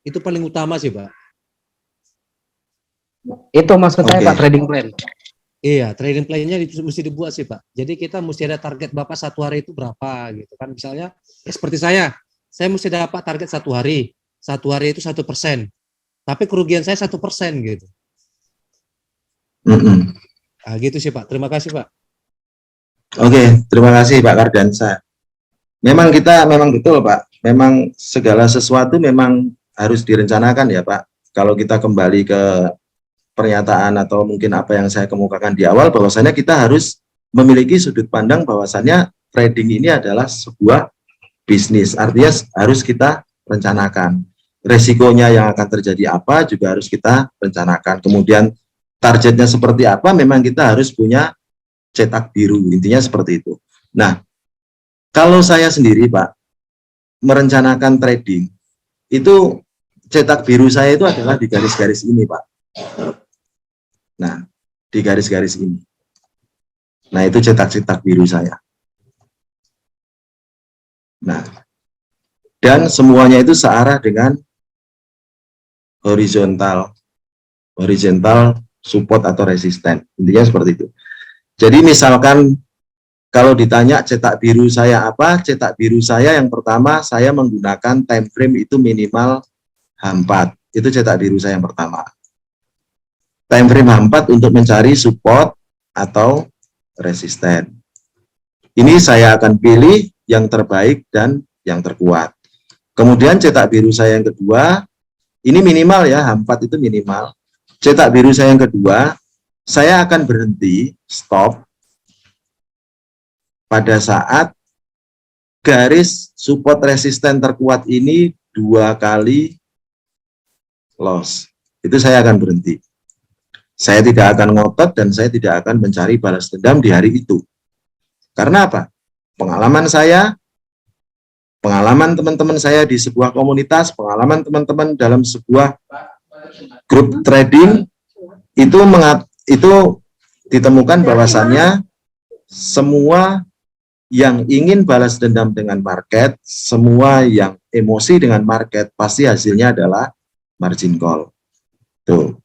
itu paling utama sih Pak. Itu maksud saya Oke. Pak, trading plan. Iya, trading plan-nya mesti dibuat sih Pak. Jadi kita mesti ada target Bapak satu hari itu berapa gitu kan. Misalnya ya seperti saya mesti dapat target satu hari itu 1%. Tapi kerugian saya 1% gitu. Nah, gitu sih Pak. Terima kasih Pak. Oke, terima kasih Pak Cardansa. Memang betul Pak. Memang segala sesuatu memang harus direncanakan ya Pak. Kalau kita kembali ke pernyataan atau mungkin apa yang saya kemukakan di awal, bahwasannya kita harus memiliki sudut pandang bahwasannya trading ini adalah sebuah bisnis. Artinya harus kita rencanakan. Resikonya yang akan terjadi apa juga harus kita rencanakan. Kemudian targetnya seperti apa, memang kita harus punya cetak biru. Intinya seperti itu. Nah, kalau saya sendiri Pak, merencanakan trading, itu cetak biru saya itu adalah di garis-garis ini Pak. Nah, di garis-garis ini. Nah, itu cetak-cetak biru saya. Nah, dan semuanya itu searah dengan horizontal support atau resisten. Intinya seperti itu. Jadi misalkan kalau ditanya cetak biru saya apa, cetak biru saya yang pertama saya menggunakan time frame itu minimal H4. Itu cetak biru saya yang pertama. Time frame H4 untuk mencari support atau resisten. Ini saya akan pilih yang terbaik dan yang terkuat. Kemudian cetak biru saya yang kedua, ini minimal ya, H4 itu minimal. Cetak biru saya yang kedua, saya akan berhenti, stop, pada saat garis support resisten terkuat ini 2 kali loss. Itu saya akan berhenti. Saya tidak akan ngotot dan saya tidak akan mencari balas dendam di hari itu. Karena apa? Pengalaman saya, pengalaman teman-teman saya di sebuah komunitas, pengalaman teman-teman dalam sebuah grup trading, itu ditemukan bahwasannya semua yang ingin balas dendam dengan market, semua yang emosi dengan market, pasti hasilnya adalah margin call. Tuh.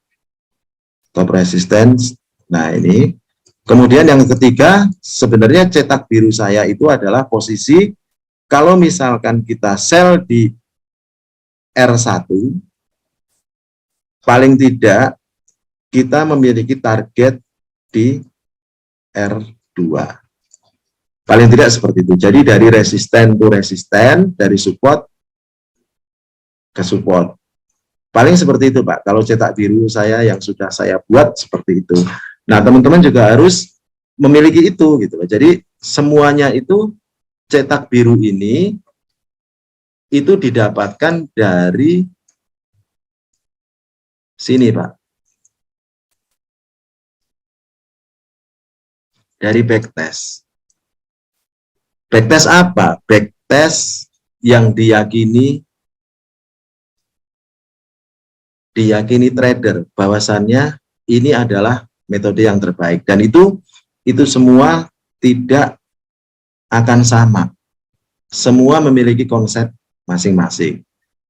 Top resistance. Nah ini. Kemudian yang ketiga, sebenarnya cetak biru saya itu adalah posisi kalau misalkan kita sell di R1, paling tidak kita memiliki target di R2. Paling tidak seperti itu. Jadi dari resisten ke resisten, dari support ke support. Paling seperti itu Pak, kalau cetak biru saya yang sudah saya buat seperti itu. Nah teman-teman juga harus memiliki itu gitu loh. Jadi semuanya itu cetak biru ini itu didapatkan dari sini Pak, dari backtest. Backtest apa? Backtest yang diyakini trader bahwasannya ini adalah metode yang terbaik, dan itu semua tidak akan sama, semua memiliki konsep masing-masing,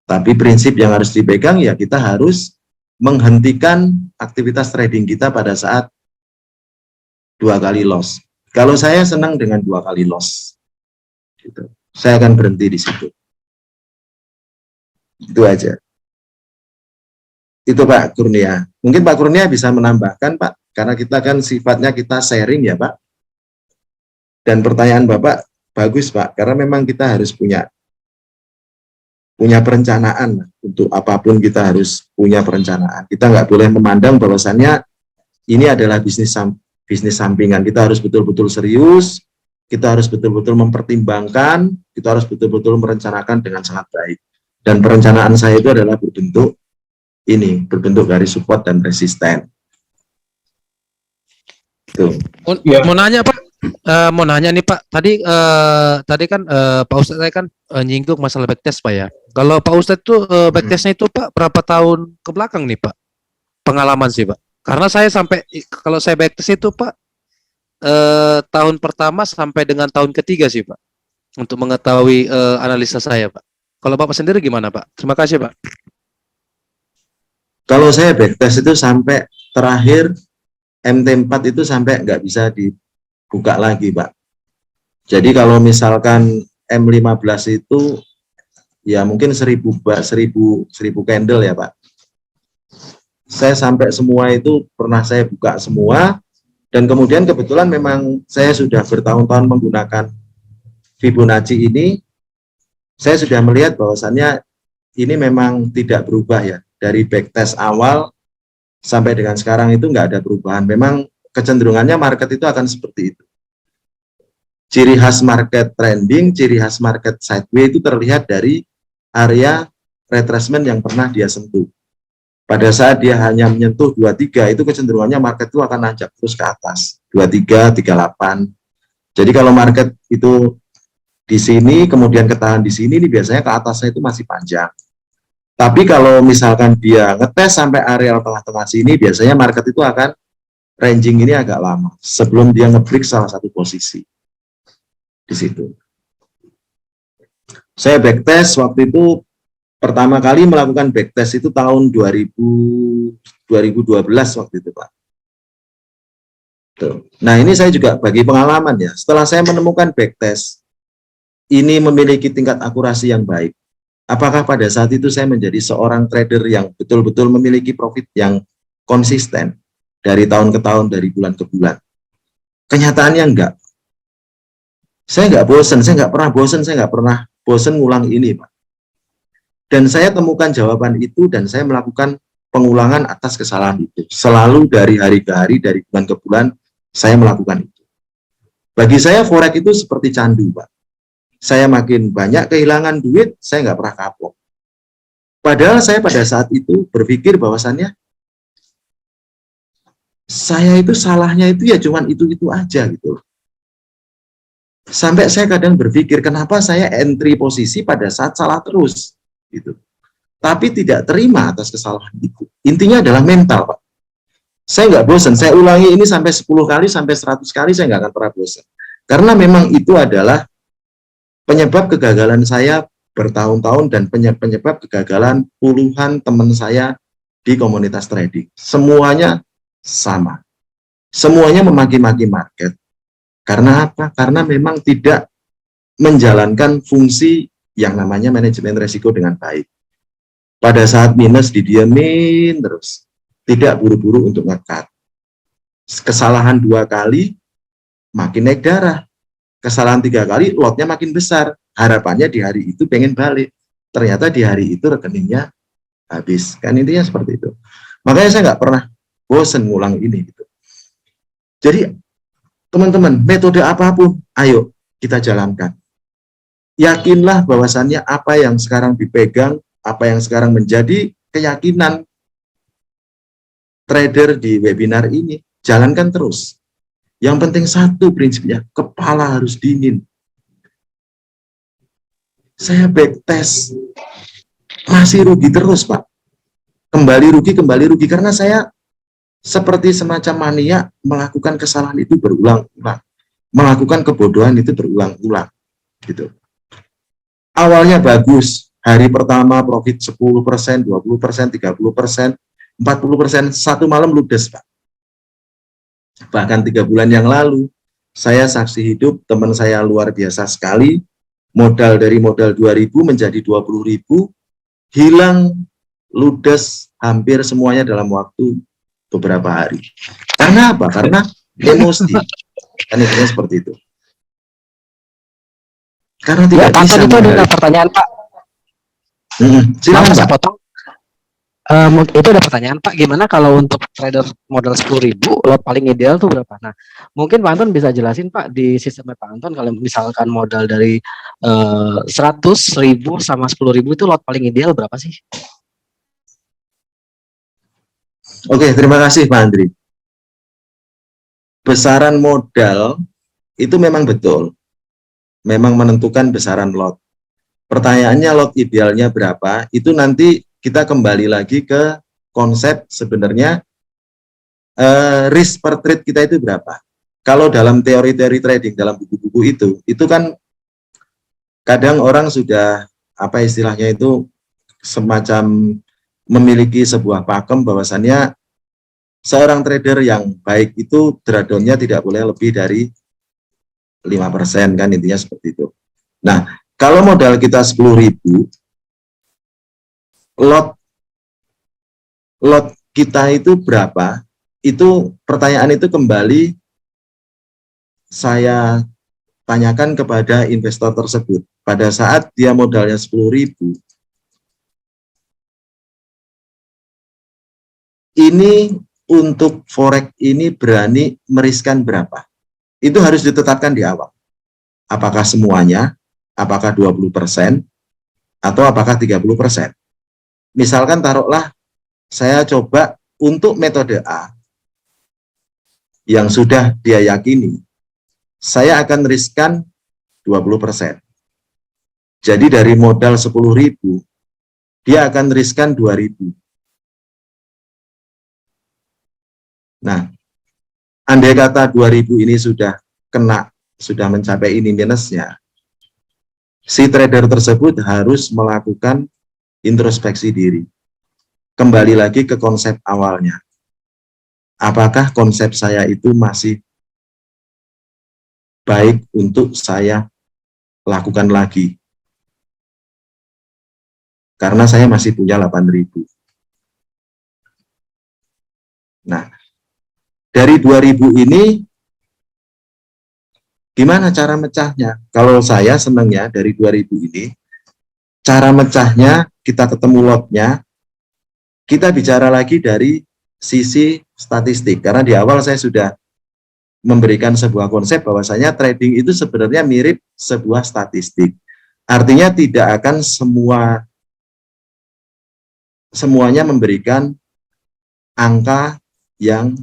tapi prinsip yang harus dipegang ya kita harus menghentikan aktivitas trading kita pada saat 2 kali loss. Kalau saya senang dengan 2 kali loss gitu. Saya akan berhenti di situ, itu aja. Itu Pak Kurnia. Mungkin Pak Kurnia bisa menambahkan Pak, karena kita kan sifatnya kita sharing ya Pak. Dan pertanyaan Bapak bagus Pak, karena memang kita harus punya perencanaan untuk apapun, kita harus punya perencanaan. Kita nggak boleh memandang bahwasannya ini adalah bisnis sampingan. Kita harus betul-betul serius, kita harus betul-betul mempertimbangkan, kita harus betul-betul merencanakan dengan sangat baik. Dan perencanaan saya itu adalah berbentuk garis support dan resisten. Tuh. Mau nanya Pak, mau nanya nih Pak. Tadi kan Pak Ustadz saya kan nyinggung masalah backtest Pak ya. Kalau Pak Ustadz tuh backtestnya itu Pak berapa tahun ke belakang nih Pak? Pengalaman sih Pak. Karena saya kalau saya backtest itu Pak tahun pertama sampai dengan tahun ketiga sih Pak, untuk mengetahui analisa saya Pak. Kalau Bapak sendiri gimana Pak? Terima kasih Pak. Kalau saya backtest itu sampai terakhir MT4 itu sampai nggak bisa dibuka lagi Pak. Jadi kalau misalkan M15 itu ya mungkin 1000 candle ya Pak. Saya sampai semua itu pernah saya buka semua, dan kemudian kebetulan memang saya sudah bertahun-tahun menggunakan Fibonacci ini, saya sudah melihat bahwasannya ini memang tidak berubah ya. Dari backtest awal sampai dengan sekarang itu nggak ada perubahan. Memang kecenderungannya market itu akan seperti itu. Ciri khas market trending, ciri khas market sideways itu terlihat dari area retracement yang pernah dia sentuh. Pada saat dia hanya menyentuh 23, itu kecenderungannya market itu akan nanjak terus ke atas. 23, 38. Jadi kalau market itu di sini, kemudian ketahan di sini, ini biasanya ke atasnya itu masih panjang. Tapi kalau misalkan dia ngetes sampai areal tengah-tengah sini, biasanya market itu akan ranging ini agak lama sebelum dia nge-break salah satu posisi di situ. Saya backtest waktu itu pertama kali melakukan backtest itu tahun 2012 waktu itu Pak. Tuh. Nah ini saya juga bagi pengalaman ya. Setelah saya menemukan backtest ini memiliki tingkat akurasi yang baik, apakah pada saat itu saya menjadi seorang trader yang betul-betul memiliki profit yang konsisten dari tahun ke tahun, dari bulan ke bulan? Kenyataannya enggak. Saya enggak bosan, saya enggak pernah bosan ngulang ini Pak. Dan saya temukan jawaban itu dan saya melakukan pengulangan atas kesalahan itu. Selalu dari hari ke hari, dari bulan ke bulan, saya melakukan itu. Bagi saya forex itu seperti candu Pak. Saya makin banyak kehilangan duit, saya nggak pernah kapok. Padahal saya pada saat itu berpikir bahwasannya saya itu salahnya itu ya cuman itu aja gitu. Sampai saya kadang berpikir kenapa saya entry posisi pada saat salah terus gitu. Tapi tidak terima atas kesalahan itu. Intinya adalah mental Pak. Saya nggak bosan, saya ulangi ini sampai 10 kali, sampai 100 kali, saya nggak akan pernah bosan. Karena memang itu adalah penyebab kegagalan saya bertahun-tahun dan penyebab kegagalan puluhan teman saya di komunitas trading. Semuanya sama. Semuanya memaki-maki market. Karena apa? Karena memang tidak menjalankan fungsi yang namanya manajemen resiko dengan baik. Pada saat minus didiamin terus. Tidak buru-buru untuk nge-cut. Kesalahan 2 kali makin naik darah. Kesalahan 3 kali lotnya makin besar. Harapannya di hari itu pengen balik. Ternyata di hari itu rekeningnya habis. Kan intinya seperti itu. Makanya saya nggak pernah bosen ngulang ini gitu. Jadi teman-teman, metode apapun, ayo kita jalankan. Yakinlah bahwasannya apa yang sekarang dipegang, apa yang sekarang menjadi keyakinan trader di webinar ini, jalankan terus. Yang penting satu prinsipnya, kepala harus dingin. Saya backtest, masih rugi terus, Pak. Kembali rugi, karena saya seperti semacam mania melakukan kesalahan itu berulang-ulang. Melakukan kebodohan itu berulang-ulang. Gitu. Awalnya bagus, hari pertama profit 10%, 20%, 30%, 40%, satu malam ludes, Pak. Bahkan 3 bulan yang lalu, saya saksi hidup, teman saya luar biasa sekali, modal dari modal 2.000 menjadi 20.000, hilang, ludes, hampir semuanya dalam waktu beberapa hari. Karena apa? Karena emosi. Kan intinya seperti itu. Karena Ya, tidak Pak bisa Anton itu ada mengendalikan. pertanyaan Pak. Silakan, Maaf, saya Pak. potong. Itu ada pertanyaan Pak, gimana kalau untuk trader modal 10.000 lot paling ideal tuh berapa? Nah, mungkin Pak Anton bisa jelasin Pak di sistemnya Pak Anton kalau misalkan modal dari 100.000 sama 10.000 itu lot paling ideal berapa sih? Oke, terima kasih Pak Andri. Besaran modal itu memang betul, memang menentukan besaran lot. Pertanyaannya lot idealnya berapa, itu nanti kita kembali lagi ke konsep sebenarnya risk per trade kita itu berapa. Kalau dalam teori-teori trading, dalam buku-buku itu kan kadang orang sudah, apa istilahnya itu, semacam memiliki sebuah pakem bahwasannya seorang trader yang baik itu drawdown-nya tidak boleh lebih dari 5%, kan intinya seperti itu. Nah, kalau modal kita 10.000, lot kita itu berapa? Itu pertanyaan itu kembali saya tanyakan kepada investor tersebut. Pada saat dia modalnya 10.000, ini untuk forex ini berani meriskan berapa? Itu harus ditetapkan di awal. Apakah semuanya, apakah 20%, atau apakah 30%. Misalkan taruhlah saya coba untuk metode A yang sudah dia yakini, saya akan riskan 20%. Jadi dari modal 10.000, dia akan riskan 2.000. Nah, andai kata 2.000 ini sudah kena, sudah mencapai ini minusnya, si trader tersebut harus melakukan introspeksi diri. Kembali lagi ke konsep awalnya. Apakah konsep saya itu masih baik untuk saya lakukan lagi? Karena saya masih punya 8.000. Nah, dari 2.000 ini, gimana cara mecahnya? Kalau saya senangnya dari 2.000 ini, cara mecahnya, kita ketemu lotnya, kita bicara lagi dari sisi statistik. Karena di awal saya sudah memberikan sebuah konsep bahwasanya trading itu sebenarnya mirip sebuah statistik. Artinya tidak akan semuanya memberikan angka yang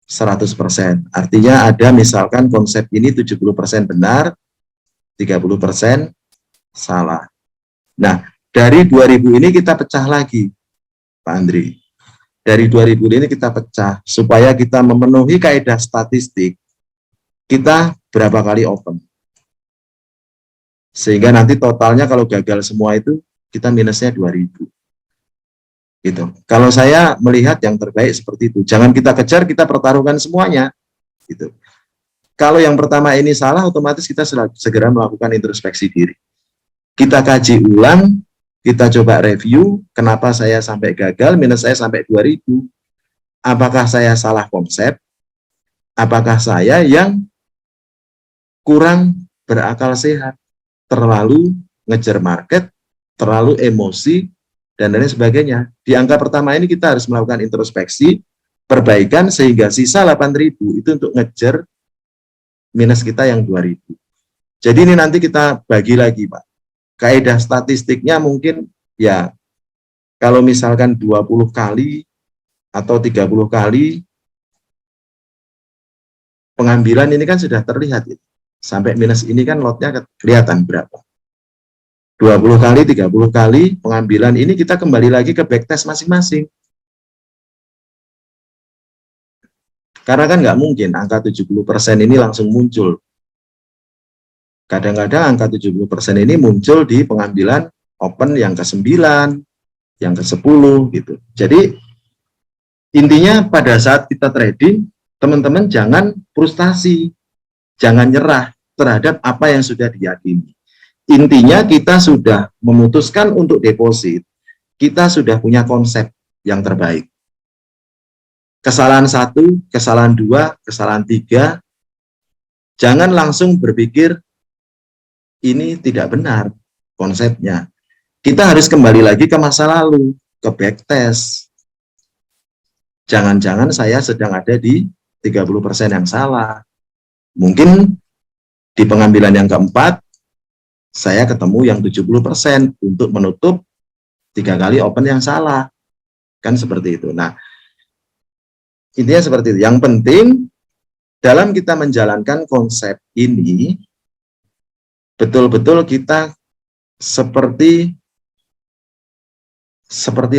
100%. Artinya ada misalkan konsep ini 70% benar, 30% salah. Nah, dari 2.000 ini kita pecah lagi, Pak Andri. Dari 2.000 ini kita pecah supaya kita memenuhi kaidah statistik. Kita berapa kali open. Sehingga nanti totalnya kalau gagal semua itu kita minusnya 2.000. Gitu. Kalau saya melihat yang terbaik seperti itu. Jangan kita kejar, kita pertaruhkan semuanya. Gitu. Kalau yang pertama ini salah, otomatis kita segera melakukan introspeksi diri. Kita kaji ulang, kita coba review, kenapa saya sampai gagal, minus saya sampai 2.000. Apakah saya salah konsep? Apakah saya yang kurang berakal sehat? Terlalu ngejar market, terlalu emosi, dan lain sebagainya. Di angka pertama ini kita harus melakukan introspeksi, perbaikan, sehingga sisa 8.000 itu untuk ngejar minus kita yang 2.000. Jadi ini nanti kita bagi lagi, Pak. Kaidah statistiknya mungkin ya, kalau misalkan 20 kali atau 30 kali pengambilan ini kan sudah terlihat ya. Sampai minus ini kan lotnya kelihatan berapa. 20 kali, 30 kali pengambilan ini kita kembali lagi ke backtest masing-masing. Karena kan nggak mungkin angka 70% ini langsung muncul. Kadang-kadang angka 70% ini muncul di pengambilan open yang ke-9, yang ke-10 gitu. Jadi intinya pada saat kita trading, teman-teman jangan frustasi, jangan nyerah terhadap apa yang sudah diyakini. Intinya kita sudah memutuskan untuk deposit, kita sudah punya konsep yang terbaik. Kesalahan 1, kesalahan 2, kesalahan 3, jangan langsung berpikir ini tidak benar konsepnya. Kita harus kembali lagi ke masa lalu, ke backtest. Jangan-jangan saya sedang ada di 30% yang salah. Mungkin di pengambilan yang keempat, saya ketemu yang 70% untuk menutup 3 kali open yang salah. Kan seperti itu. Nah, intinya seperti itu. Yang penting, dalam kita menjalankan konsep ini, betul-betul kita seperti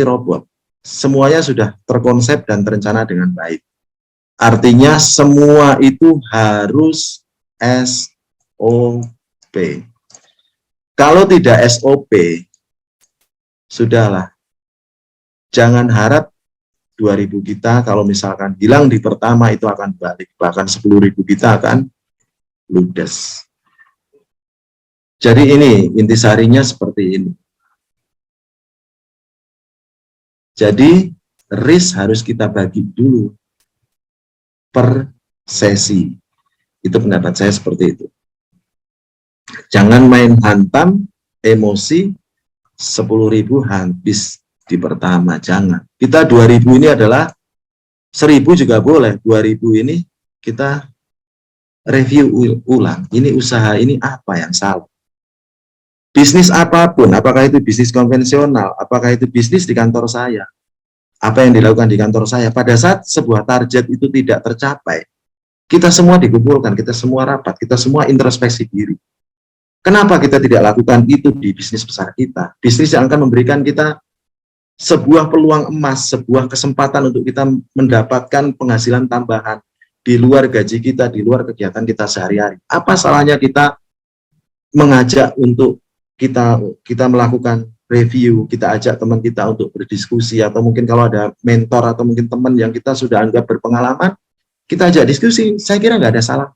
robot. Semuanya sudah terkonsep dan terencana dengan baik. Artinya semua itu harus SOP. Kalau tidak SOP, sudahlah. Jangan harap 2.000 kita kalau misalkan hilang di pertama itu akan balik. Bahkan 10.000 kita akan ludes. Jadi ini intisarinya seperti ini. Jadi risk harus kita bagi dulu per sesi. Itu pendapat saya seperti itu. Jangan main hantam, emosi, 10.000 habis di pertama, jangan. Kita 2.000 ini adalah 1.000 juga boleh, 2.000 ini kita review ulang. Ini usaha ini apa yang salah? Bisnis apapun, apakah itu bisnis konvensional, apakah itu bisnis di kantor saya, apa yang dilakukan di kantor saya, pada saat sebuah target itu tidak tercapai, kita semua dikumpulkan, kita semua rapat, kita semua introspeksi diri. Kenapa kita tidak lakukan itu di bisnis besar kita? Bisnis yang akan memberikan kita sebuah peluang emas, sebuah kesempatan untuk kita mendapatkan penghasilan tambahan di luar gaji kita, di luar kegiatan kita sehari-hari. Apa salahnya kita mengajak untuk kita melakukan review, kita ajak teman kita untuk berdiskusi, atau mungkin kalau ada mentor atau mungkin teman yang kita sudah anggap berpengalaman, kita ajak diskusi. Saya kira nggak ada salah.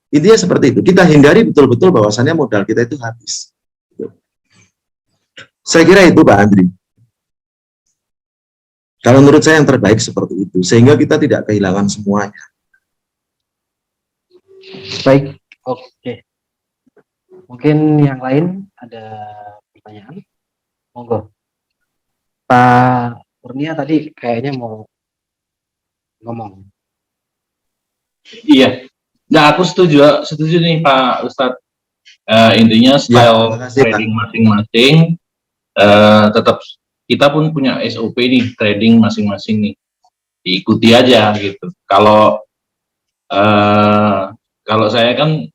Intinya seperti itu. Kita hindari betul-betul bahwasannya modal kita itu habis. Saya kira itu Pak Andri. Kalau menurut saya yang terbaik seperti itu, sehingga kita tidak kehilangan semuanya. Baik, oke. Mungkin yang lain ada pertanyaan? Monggo. Pak Kurnia tadi kayaknya mau ngomong. Iya. Nah, aku setuju nih Pak Ustadz. Intinya style trading masing-masing, tetap kita pun punya SOP nih, trading masing-masing nih, diikuti aja gitu. Kalau saya kan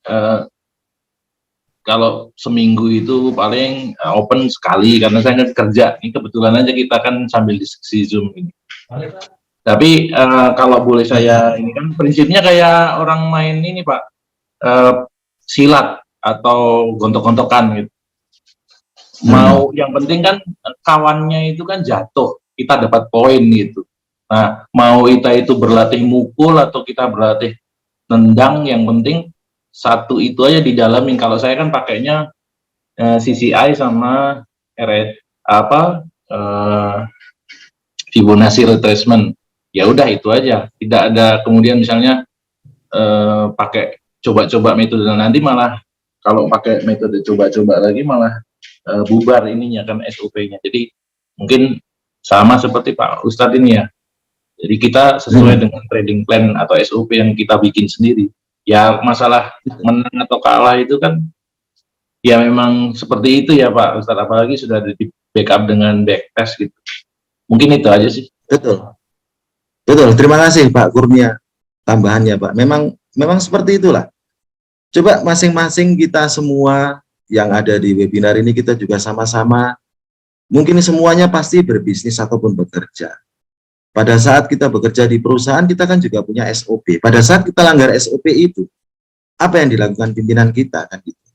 kalau seminggu itu paling open sekali, karena saya kan kerja. Ini kebetulan aja kita kan sambil diskusi Zoom ini. Tapi kalau boleh saya, ini kan prinsipnya kayak orang main ini Pak, silat atau gontok-gontokan gitu. Mau yang penting kan kawannya itu kan jatuh, kita dapat poin gitu. Nah, mau kita itu berlatih mukul atau kita berlatih tendang, yang penting satu itu aja didalamin. Kalau saya kan pakainya CCI sama Fibonacci retracement. Ya udah itu aja, tidak ada kemudian misalnya pakai coba-coba metode, nanti malah kalau pakai metode coba-coba lagi malah bubar ininya kan SOP-nya. Jadi Mungkin sama seperti Pak Ustadz ini ya. Jadi kita sesuai dengan trading plan atau SOP yang kita bikin sendiri. Ya masalah menang atau kalah itu kan ya memang seperti itu ya Pak Ustadz, apalagi sudah di backup dengan backtest gitu. Mungkin itu aja sih. Betul. Betul. Terima kasih Pak Kurnia tambahannya Pak. Memang seperti itulah. Coba masing-masing kita semua yang ada di webinar ini kita juga sama-sama, mungkin semuanya pasti berbisnis ataupun bekerja. Pada saat kita bekerja di perusahaan, kita kan juga punya SOP. Pada saat kita langgar SOP itu, apa yang dilakukan pimpinan kita kan gitu.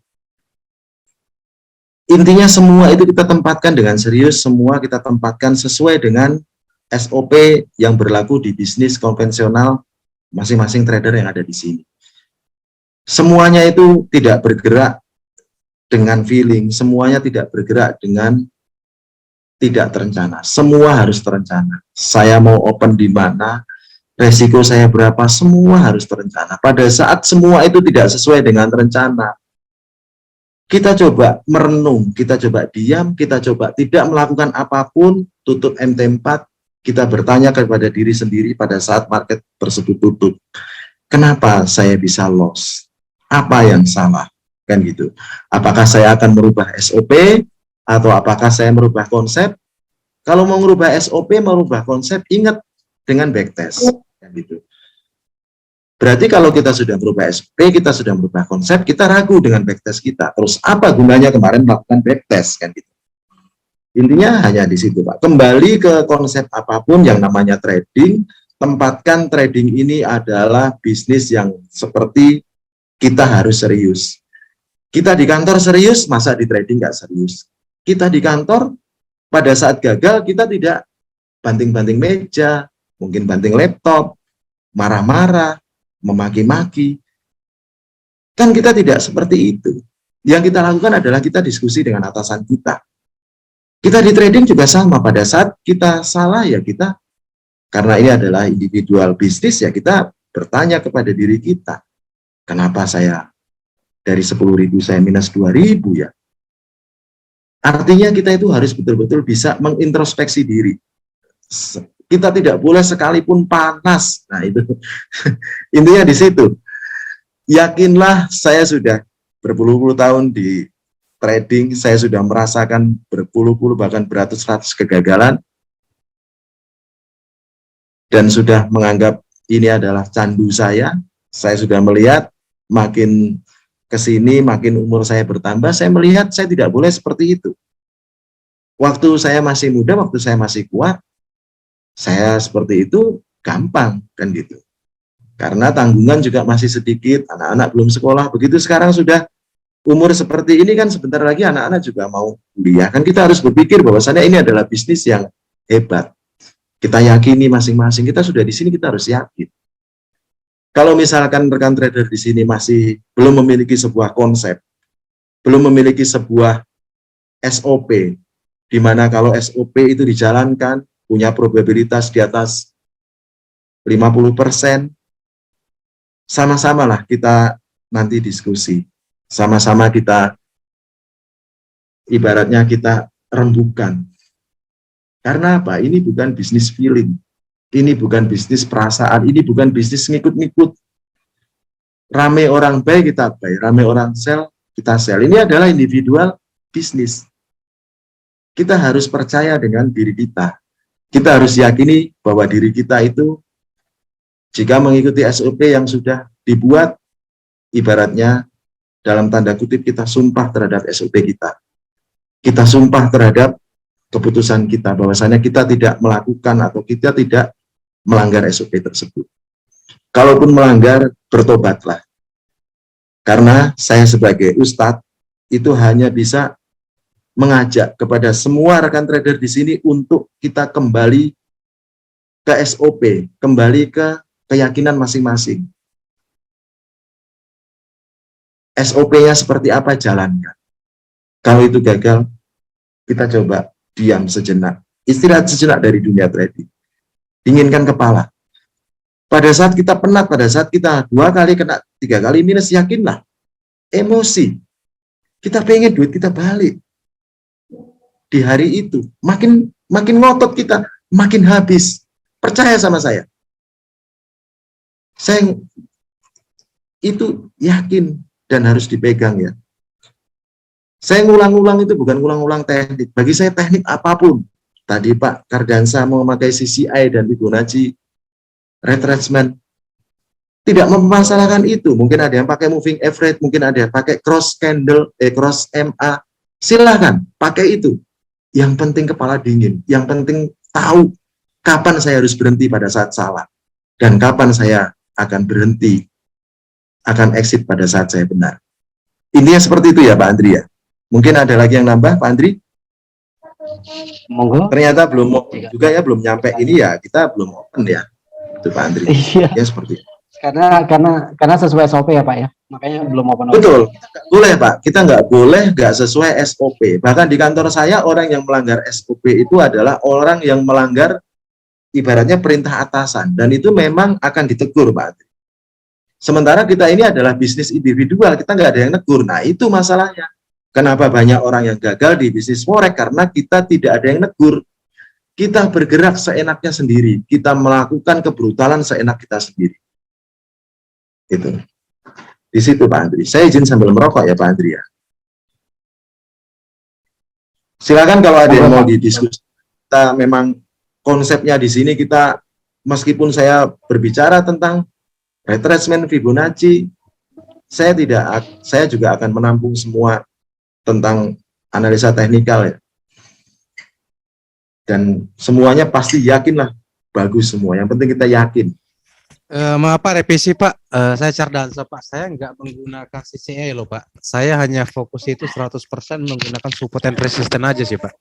Intinya semua itu kita tempatkan dengan serius, semua kita tempatkan sesuai dengan SOP yang berlaku di bisnis konvensional masing-masing trader yang ada di sini. Semuanya itu tidak bergerak dengan feeling, semuanya tidak bergerak dengan tidak terencana. Semua harus terencana. Saya mau open di mana, resiko saya berapa, semua harus terencana. Pada saat semua itu tidak sesuai dengan rencana, kita coba merenung, kita coba diam, kita coba tidak melakukan apapun, tutup MT4, kita bertanya kepada diri sendiri pada saat market tersebut tutup. Kenapa saya bisa loss? Apa yang salah? Kan gitu. Apakah saya akan merubah SOP atau apakah saya merubah konsep? Kalau mau merubah SOP, merubah konsep, ingat dengan backtest. Kan gitu. Berarti kalau kita sudah merubah SOP, kita sudah merubah konsep, kita ragu dengan backtest kita. Terus apa gunanya kemarin melakukan backtest? Kan gitu. Intinya hanya di situ Pak. Kembali ke konsep apapun yang namanya trading, tempatkan trading ini adalah bisnis yang seperti kita harus serius. Kita di kantor serius, masa di trading nggak serius? Kita di kantor, pada saat gagal kita tidak banting-banting meja, mungkin banting laptop, marah-marah, memaki-maki. Kan kita tidak seperti itu. Yang kita lakukan adalah kita diskusi dengan atasan kita. Kita di trading juga sama, pada saat kita salah ya kita, karena ini adalah individual bisnis ya kita bertanya kepada diri kita, kenapa saya dari 10.000 saya minus 2.000 ya? Artinya kita itu harus betul-betul bisa mengintrospeksi diri. Kita tidak boleh sekalipun panas. Nah itu intinya di situ. Yakinlah saya sudah berpuluh-puluh tahun di trading, saya sudah merasakan berpuluh-puluh bahkan beratus-ratus kegagalan dan sudah menganggap ini adalah candu saya. Saya sudah melihat makin kesini, makin umur saya bertambah, saya melihat saya tidak boleh seperti itu. Waktu saya masih muda, waktu saya masih kuat, saya seperti itu gampang kan gitu. Karena tanggungan juga masih sedikit, anak-anak belum sekolah, begitu sekarang sudah umur seperti ini kan sebentar lagi anak-anak juga mau kuliah. Kan kita harus berpikir bahwasannya ini adalah bisnis yang hebat. Kita yakini masing-masing, kita sudah di sini, kita harus yakin. Kalau misalkan rekan trader di sini masih belum memiliki sebuah konsep, belum memiliki sebuah SOP, di mana kalau SOP itu dijalankan, punya probabilitas di atas 50%, sama-samalah kita nanti diskusi. Sama-sama kita, ibaratnya kita rembukan. Karena apa? Ini bukan bisnis feeling. Ini bukan bisnis perasaan, ini bukan bisnis ngikut-ngikut. Rame orang buy, kita buy. Rame orang sell, kita sell. Ini adalah individual bisnis. Kita harus percaya dengan diri kita. Kita harus yakini bahwa diri kita itu, jika mengikuti SOP yang sudah dibuat, ibaratnya, dalam tanda kutip kita sumpah terhadap SOP kita. Kita sumpah terhadap keputusan kita, bahwasanya kita tidak melakukan atau kita tidak melanggar SOP tersebut. Kalaupun melanggar, bertobatlah. Karena saya sebagai ustadz itu hanya bisa mengajak kepada semua rekan trader di sini untuk kita kembali ke SOP, kembali ke keyakinan masing-masing. SOP-nya seperti apa, jalankan. Kalau itu gagal, kita coba diam sejenak, istirahat sejenak dari dunia trading. Dinginkan kepala. Pada saat kita penat, pada saat kita 2 kali kena, 3 kali minus, yakinlah. Emosi. Kita pengen duit kita balik. Di hari itu, makin makin ngotot kita, makin habis. Percaya sama saya. Saya itu yakin dan harus dipegang ya. Saya ngulang-ulang itu bukan ngulang-ulang teknik. Bagi saya teknik apapun. Tadi Pak Kardansa mau memakai CCI dan Fibonacci retracement. Tidak mempermasalahkan itu. Mungkin ada yang pakai moving average, mungkin ada yang pakai cross candle, cross MA. Silakan pakai itu. Yang penting kepala dingin. Yang penting tahu kapan saya harus berhenti pada saat salah. Dan kapan saya akan berhenti, akan exit pada saat saya benar. Intinya seperti itu ya Pak Andri ya. Mungkin ada lagi yang nambah Pak Andri? Monggo. Ternyata belum juga ya, belum nyampe ini ya, kita belum open ya. Itu Pak Andri. Iya. Ya seperti itu. Karena sesuai SOP ya Pak ya. Makanya belum open. Betul. Boleh Pak, kita nggak boleh nggak sesuai SOP. Bahkan di kantor saya orang yang melanggar SOP itu adalah orang yang melanggar ibaratnya perintah atasan. Dan itu memang akan ditegur Pak Andri. Sementara kita ini adalah bisnis individual, kita nggak ada yang negur. Nah itu masalahnya. Kenapa banyak orang yang gagal di bisnis forex? Karena kita tidak ada yang negur. Kita bergerak seenaknya sendiri. Kita melakukan kebrutalan seenak kita sendiri. Itu. Di situ Pak Andri. Saya izin sambil merokok ya Pak Andri ya. Silakan kalau ada yang mau didiskusi. Kita memang konsepnya di sini kita, meskipun saya berbicara tentang retracement Fibonacci, saya juga akan menampung semua tentang analisa teknikal ya. Dan semuanya pasti yakinlah bagus semua. Yang penting kita yakin. Maaf Pak, revisi Pak. Saya Cardansa Pak. Saya nggak menggunakan CCI loh Pak. Saya hanya fokus itu 100% menggunakan support and resistance aja sih Pak.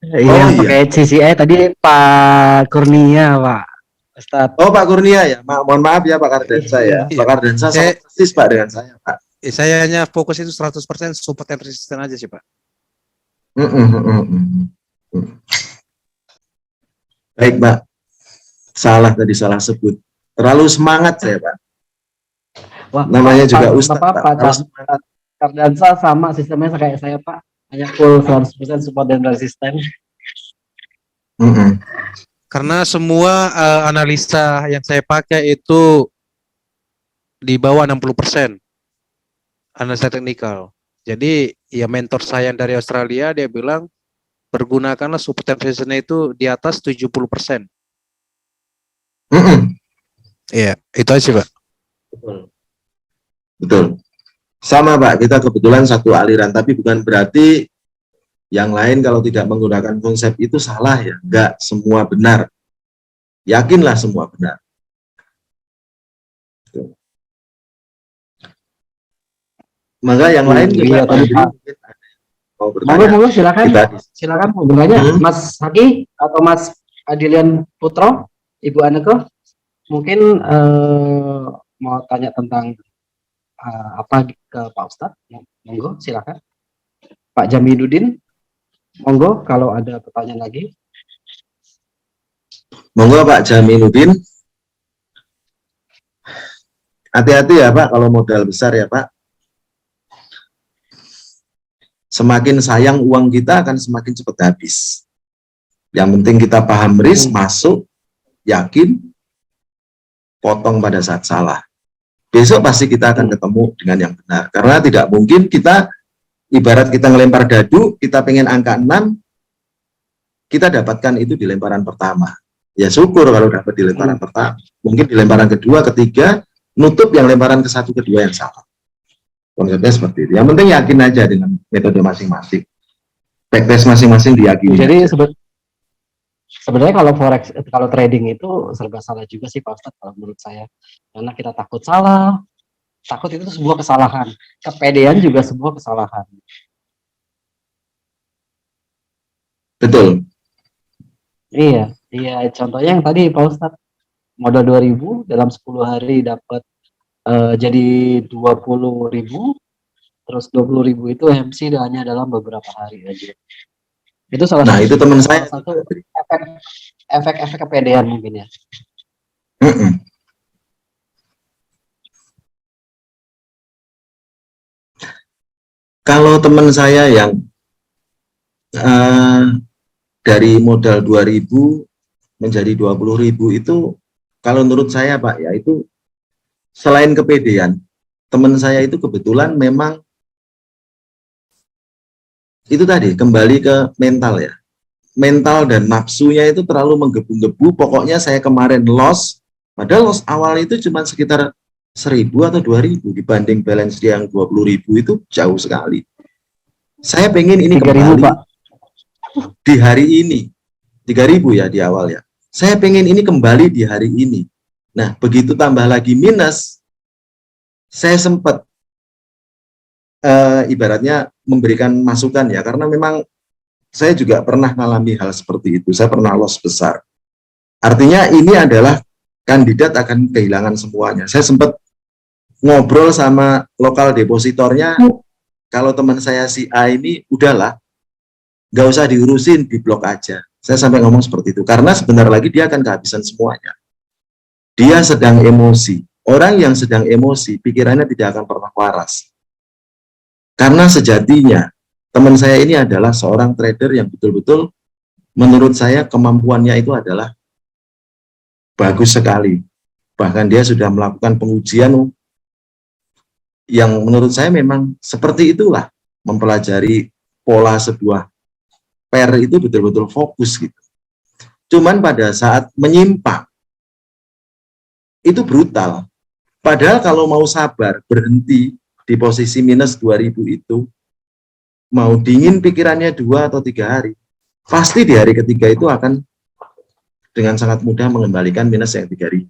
Iya, pakai CCI tadi Pak Kurnia Pak. Ustadz. Oh Pak Kurnia ya. Mohon maaf ya Pak Kardansa ya. Pak Kardansa sama persis Pak dengan saya Pak. Saya hanya fokus itu 100% support and resistance aja sih Pak. Baik Pak. Salah sebut. Terlalu semangat saya Pak. Wah, namanya juga Ustadz Pak. Kardansa sama sistemnya kayak saya Pak. Hanya full 100% support dan resisten. Karena semua analisa yang saya pakai itu di bawah 60%. Analisa teknikal. Jadi ya mentor saya yang dari Australia dia bilang pergunakanlah support and resistance itu di atas 70%. Iya, itu aja Pak. Betul. Sama Pak, kita kebetulan satu aliran, tapi bukan berarti yang lain kalau tidak menggunakan konsep itu salah ya. Enggak, semua benar. Yakinlah semua benar. Betul. Maka yang lain juga mau bertanya. Monggo silakan mau bertanya Mas Haki atau Mas Adilian Putro, Ibu Aneko, mungkin mau tanya tentang apa ke Pak Ustadz. Monggo silakan. Pak Jaminuddin, monggo kalau ada pertanyaan lagi. Monggo Pak Jaminuddin. Hati-hati ya Pak kalau modal besar ya Pak. Semakin sayang uang kita akan semakin cepat habis. Yang penting kita paham risk, masuk, yakin, potong pada saat salah. Besok pasti kita akan ketemu dengan yang benar. Karena tidak mungkin kita, ibarat kita ngelempar dadu, kita pengen angka 6, kita dapatkan itu di lemparan pertama. Ya syukur kalau dapat di lemparan pertama. Mungkin di lemparan kedua, ketiga, nutup yang lemparan ke satu, kedua yang salah. Konsepnya seperti itu. Yang penting yakin aja dengan metode masing-masing. Backtest masing-masing diyakini. Jadi sebenarnya kalau forex, kalau trading itu serba salah juga sih Pak Ustadz kalau menurut saya. Karena kita takut salah. Takut itu sebuah kesalahan. Kepedean juga sebuah kesalahan. Betul. Iya. Contohnya yang tadi Pak Ustadz. Modal 2.000 dalam 10 hari dapat jadi 20.000, terus 20.000 itu MC hanya dalam beberapa hari aja. Itu salah satu. Itu teman saya. Satu efek kepedean mungkin ya. Kalau teman saya yang dari modal 2.000 menjadi 20.000 itu kalau menurut saya Pak ya itu selain kepedean, teman saya itu kebetulan memang itu tadi kembali ke mental ya. Mental dan nafsunya itu terlalu menggebu-gebu. Pokoknya saya kemarin loss, padahal loss awal itu cuma sekitar 1.000 atau 2.000 dibanding balance dia yang 20.000 itu jauh sekali. Saya pengen ini 3.000, kembali Pak. di hari ini. 3.000 ya di awal ya. Saya pengen ini kembali di hari ini. Nah, begitu tambah lagi minus, saya sempat ibaratnya memberikan masukan ya, karena memang saya juga pernah mengalami hal seperti itu. Saya pernah loss besar. Artinya ini adalah kandidat akan kehilangan semuanya. Saya sempat ngobrol sama lokal depositornya, kalau teman saya si A ini udahlah, nggak usah diurusin, di blok aja. Saya sampai ngomong seperti itu, karena sebentar lagi dia akan kehabisan semuanya. Dia sedang emosi. Orang yang sedang emosi, pikirannya tidak akan pernah waras. Karena sejatinya, teman saya ini adalah seorang trader yang betul-betul menurut saya kemampuannya itu adalah bagus sekali. Bahkan dia sudah melakukan pengujian yang menurut saya memang seperti itulah, mempelajari pola sebuah pair itu betul-betul fokus gitu. Cuman pada saat menyimpang, itu brutal. Padahal kalau mau sabar, berhenti di posisi minus 2.000 itu, mau dingin pikirannya 2 atau 3 hari, pasti di hari ketiga itu akan dengan sangat mudah mengembalikan minus yang 3.000.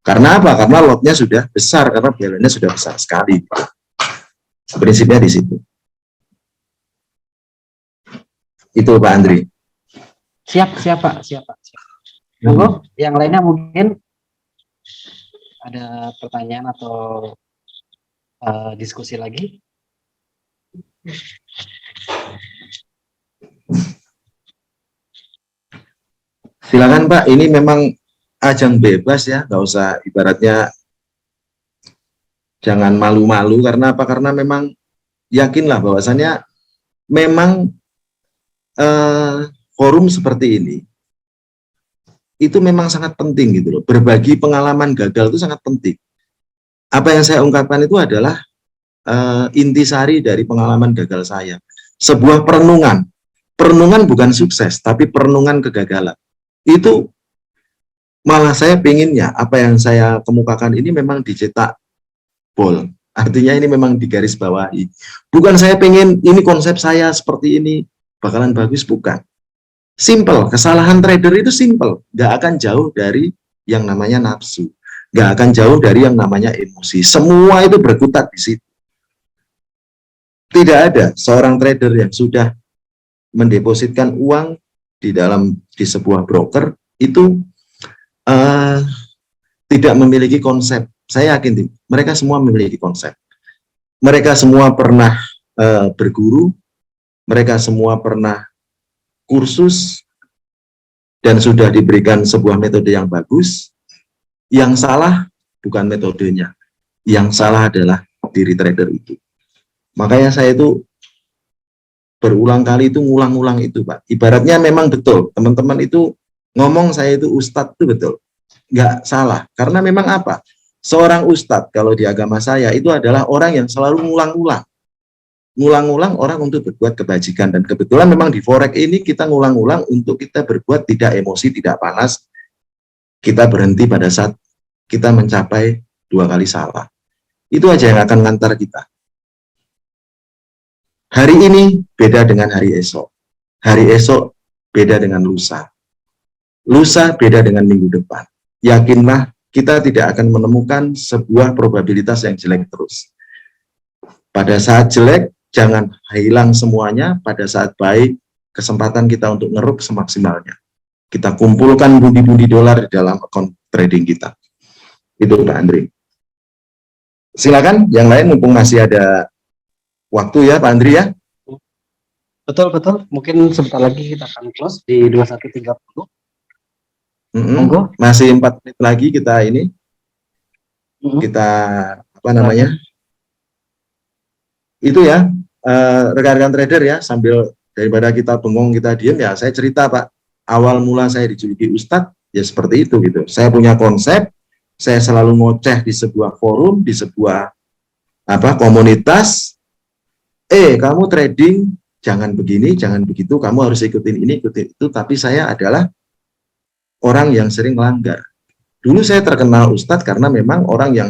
Karena apa? Karena lotnya sudah besar, karena balance-nya sudah besar sekali. Prinsipnya di situ. Itu Pak Andri. Siap Pak. Monggo, yang lainnya mungkin ada pertanyaan atau diskusi lagi. Silakan Pak, ini memang ajang bebas ya, nggak usah ibaratnya jangan malu-malu. Karena apa? Karena memang yakinlah bahwasannya memang forum seperti ini itu memang sangat penting gitu loh. Berbagi pengalaman gagal itu sangat penting. Apa yang saya ungkapkan itu adalah intisari dari pengalaman gagal saya. Sebuah perenungan. Perenungan bukan sukses, tapi perenungan kegagalan. Itu malah saya pengennya apa yang saya kemukakan ini memang dicetak bold. Artinya ini memang digaris bawahi. Bukan saya pengen ini konsep saya seperti ini bakalan bagus, bukan. Simple, kesalahan trader itu simple, nggak akan jauh dari yang namanya nafsu, nggak akan jauh dari yang namanya emosi. Semua itu berkutat di situ. Tidak ada seorang trader yang sudah mendepositkan uang di sebuah broker itu tidak memiliki konsep. Saya yakin mereka semua memiliki konsep. Mereka semua pernah berguru, mereka semua pernah kursus, dan sudah diberikan sebuah metode yang bagus. Yang salah bukan metodenya, yang salah adalah diri trader itu. Makanya saya itu berulang kali itu ngulang-ngulang itu Pak. Ibaratnya memang betul, teman-teman itu ngomong saya itu ustadz itu betul, nggak salah. Karena memang apa? Seorang ustadz kalau di agama saya itu adalah orang yang selalu ngulang-ngulang orang untuk berbuat kebajikan. Dan kebetulan memang di forex ini kita ngulang-ngulang untuk kita berbuat tidak emosi, tidak panas. Kita berhenti pada saat kita mencapai 2 kali salah. Itu aja yang akan ngantar kita. Hari ini beda dengan hari esok. Hari esok beda dengan lusa. Lusa beda dengan minggu depan. Yakinlah kita tidak akan menemukan sebuah probabilitas yang jelek terus. Pada saat jelek, jangan hilang semuanya. Pada saat baik, kesempatan kita untuk ngeruk semaksimalnya. Kita kumpulkan budi-budi dolar di dalam akun trading kita. Itu Pak Andri. Silakan, yang lain mumpung masih ada waktu ya Pak Andri ya. Betul. Mungkin sebentar lagi kita akan close di 21.30. Monggo. Masih 4 menit lagi kita ini. Kita apa namanya? Itu ya, rekan-rekan trader ya, sambil daripada kita bengong, kita diem, ya saya cerita Pak, awal mula saya dijuluki Ustadz, ya seperti itu gitu. Saya punya konsep, saya selalu ngoceh di sebuah forum, di sebuah komunitas, kamu trading, jangan begini, jangan begitu, kamu harus ikutin ini, ikutin itu, tapi saya adalah orang yang sering melanggar. Dulu saya terkenal Ustadz karena memang orang yang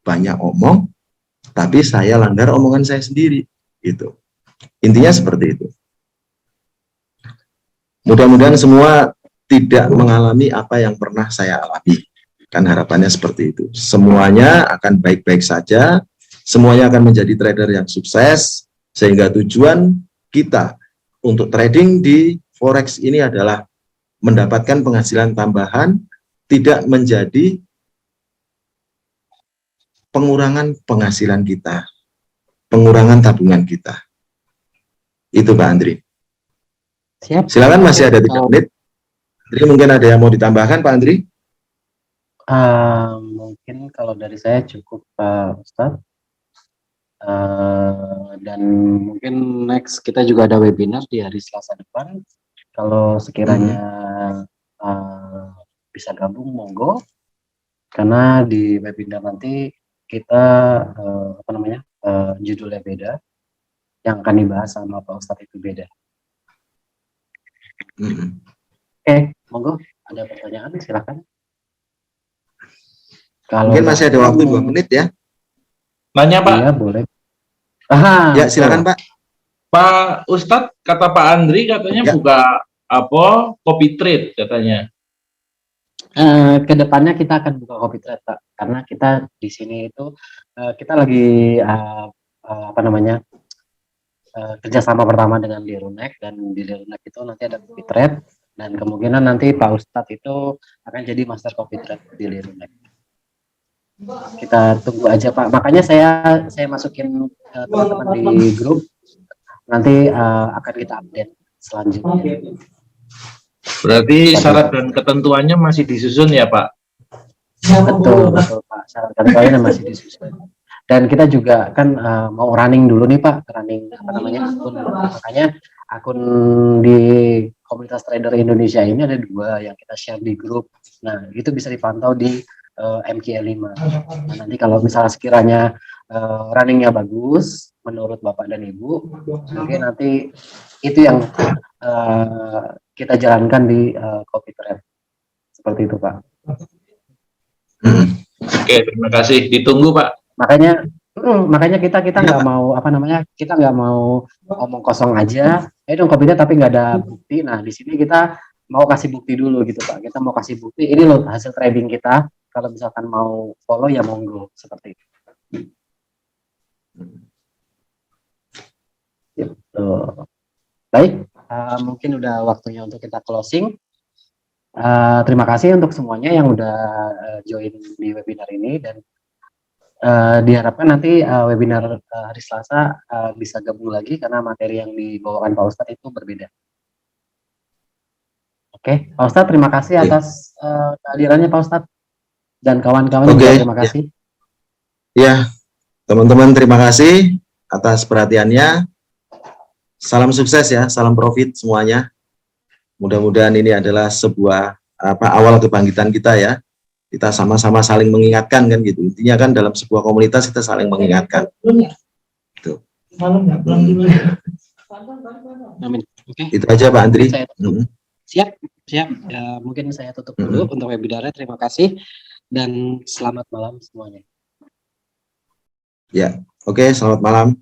banyak omong, tapi saya langgar omongan saya sendiri, gitu. Intinya seperti itu. Mudah-mudahan semua tidak mengalami apa yang pernah saya alami. Kan harapannya seperti itu. Semuanya akan baik-baik saja, semuanya akan menjadi trader yang sukses, sehingga tujuan kita untuk trading di Forex ini adalah mendapatkan penghasilan tambahan, tidak menjadi pengurangan penghasilan kita, pengurangan tabungan kita. Itu Pak Andri. Siap. Silakan, masih ada 3 menit. Jadi mungkin ada yang mau ditambahkan Pak Andri? Mungkin kalau dari saya cukup Pak Ustadz. Dan mungkin next kita juga ada webinar di hari Selasa depan. Kalau sekiranya bisa gabung, monggo. Karena di webinar nanti kita judulnya beda. Yang akan dibahas sama Pak Ustadz itu beda. Oke, monggo. Ada pertanyaan, silakan. Kalau mungkin masih ada waktu 2 menit ya. Nanya Pak. Iya, boleh. Ya, silakan Pak. Pak Ustadz, kata Pak Andri katanya buka copy trade katanya. Kedepannya kita akan buka copy trade Pak, karena kita di sini itu kita lagi kerjasama pertama dengan Lirunek, dan di Lirunek itu nanti ada copy trade, dan kemungkinan nanti Pak Ustadz itu akan jadi master copy trade di Lirunek. Kita tunggu aja Pak. Makanya saya masukin teman-teman di grup. Nanti akan kita update selanjutnya. Berarti syarat dan ketentuannya masih disusun ya Pak? Betul Pak. Syarat dan ketentuannya masih disusun. Dan kita juga kan mau running dulu nih Pak, running akun. Makanya akun di komunitas trader Indonesia ini ada 2 yang kita share di grup. Nah, itu bisa dipantau di MQ5. Nah, nanti kalau misalnya sekiranya runningnya bagus menurut Bapak dan Ibu, mungkin nanti itu yang kita jalankan di copy trade. Seperti itu Pak. Oke, terima kasih. Ditunggu Pak. Makanya kita nggak mau kita nggak mau omong kosong aja, dong copy trade tapi nggak ada bukti. Nah, di sini kita mau kasih bukti dulu gitu Pak. Kita mau kasih bukti, ini loh hasil trading kita. Kalau misalkan mau follow ya monggo, seperti itu. Gitu. Baik, mungkin udah waktunya untuk kita closing. Terima kasih untuk semuanya yang udah join di webinar ini, dan diharapkan nanti webinar hari Selasa bisa gabung lagi karena materi yang dibawakan Pak Ustadz itu berbeda. Oke, Pak Ustadz terima kasih atas kehadirannya Pak Ustadz. Dan kawan-kawan juga terima kasih. Ya, teman-teman terima kasih atas perhatiannya. Salam sukses ya, salam profit semuanya. Mudah-mudahan ini adalah sebuah awal kebangkitan kita ya. Kita sama-sama saling mengingatkan kan gitu. Intinya kan dalam sebuah komunitas kita saling mengingatkan. Tuh. Amin. Oke. Itu aja Pak Andri. Siap. Mungkin saya tutup dulu untuk webinarnya. Terima kasih dan selamat malam semuanya. Ya, oke, selamat malam.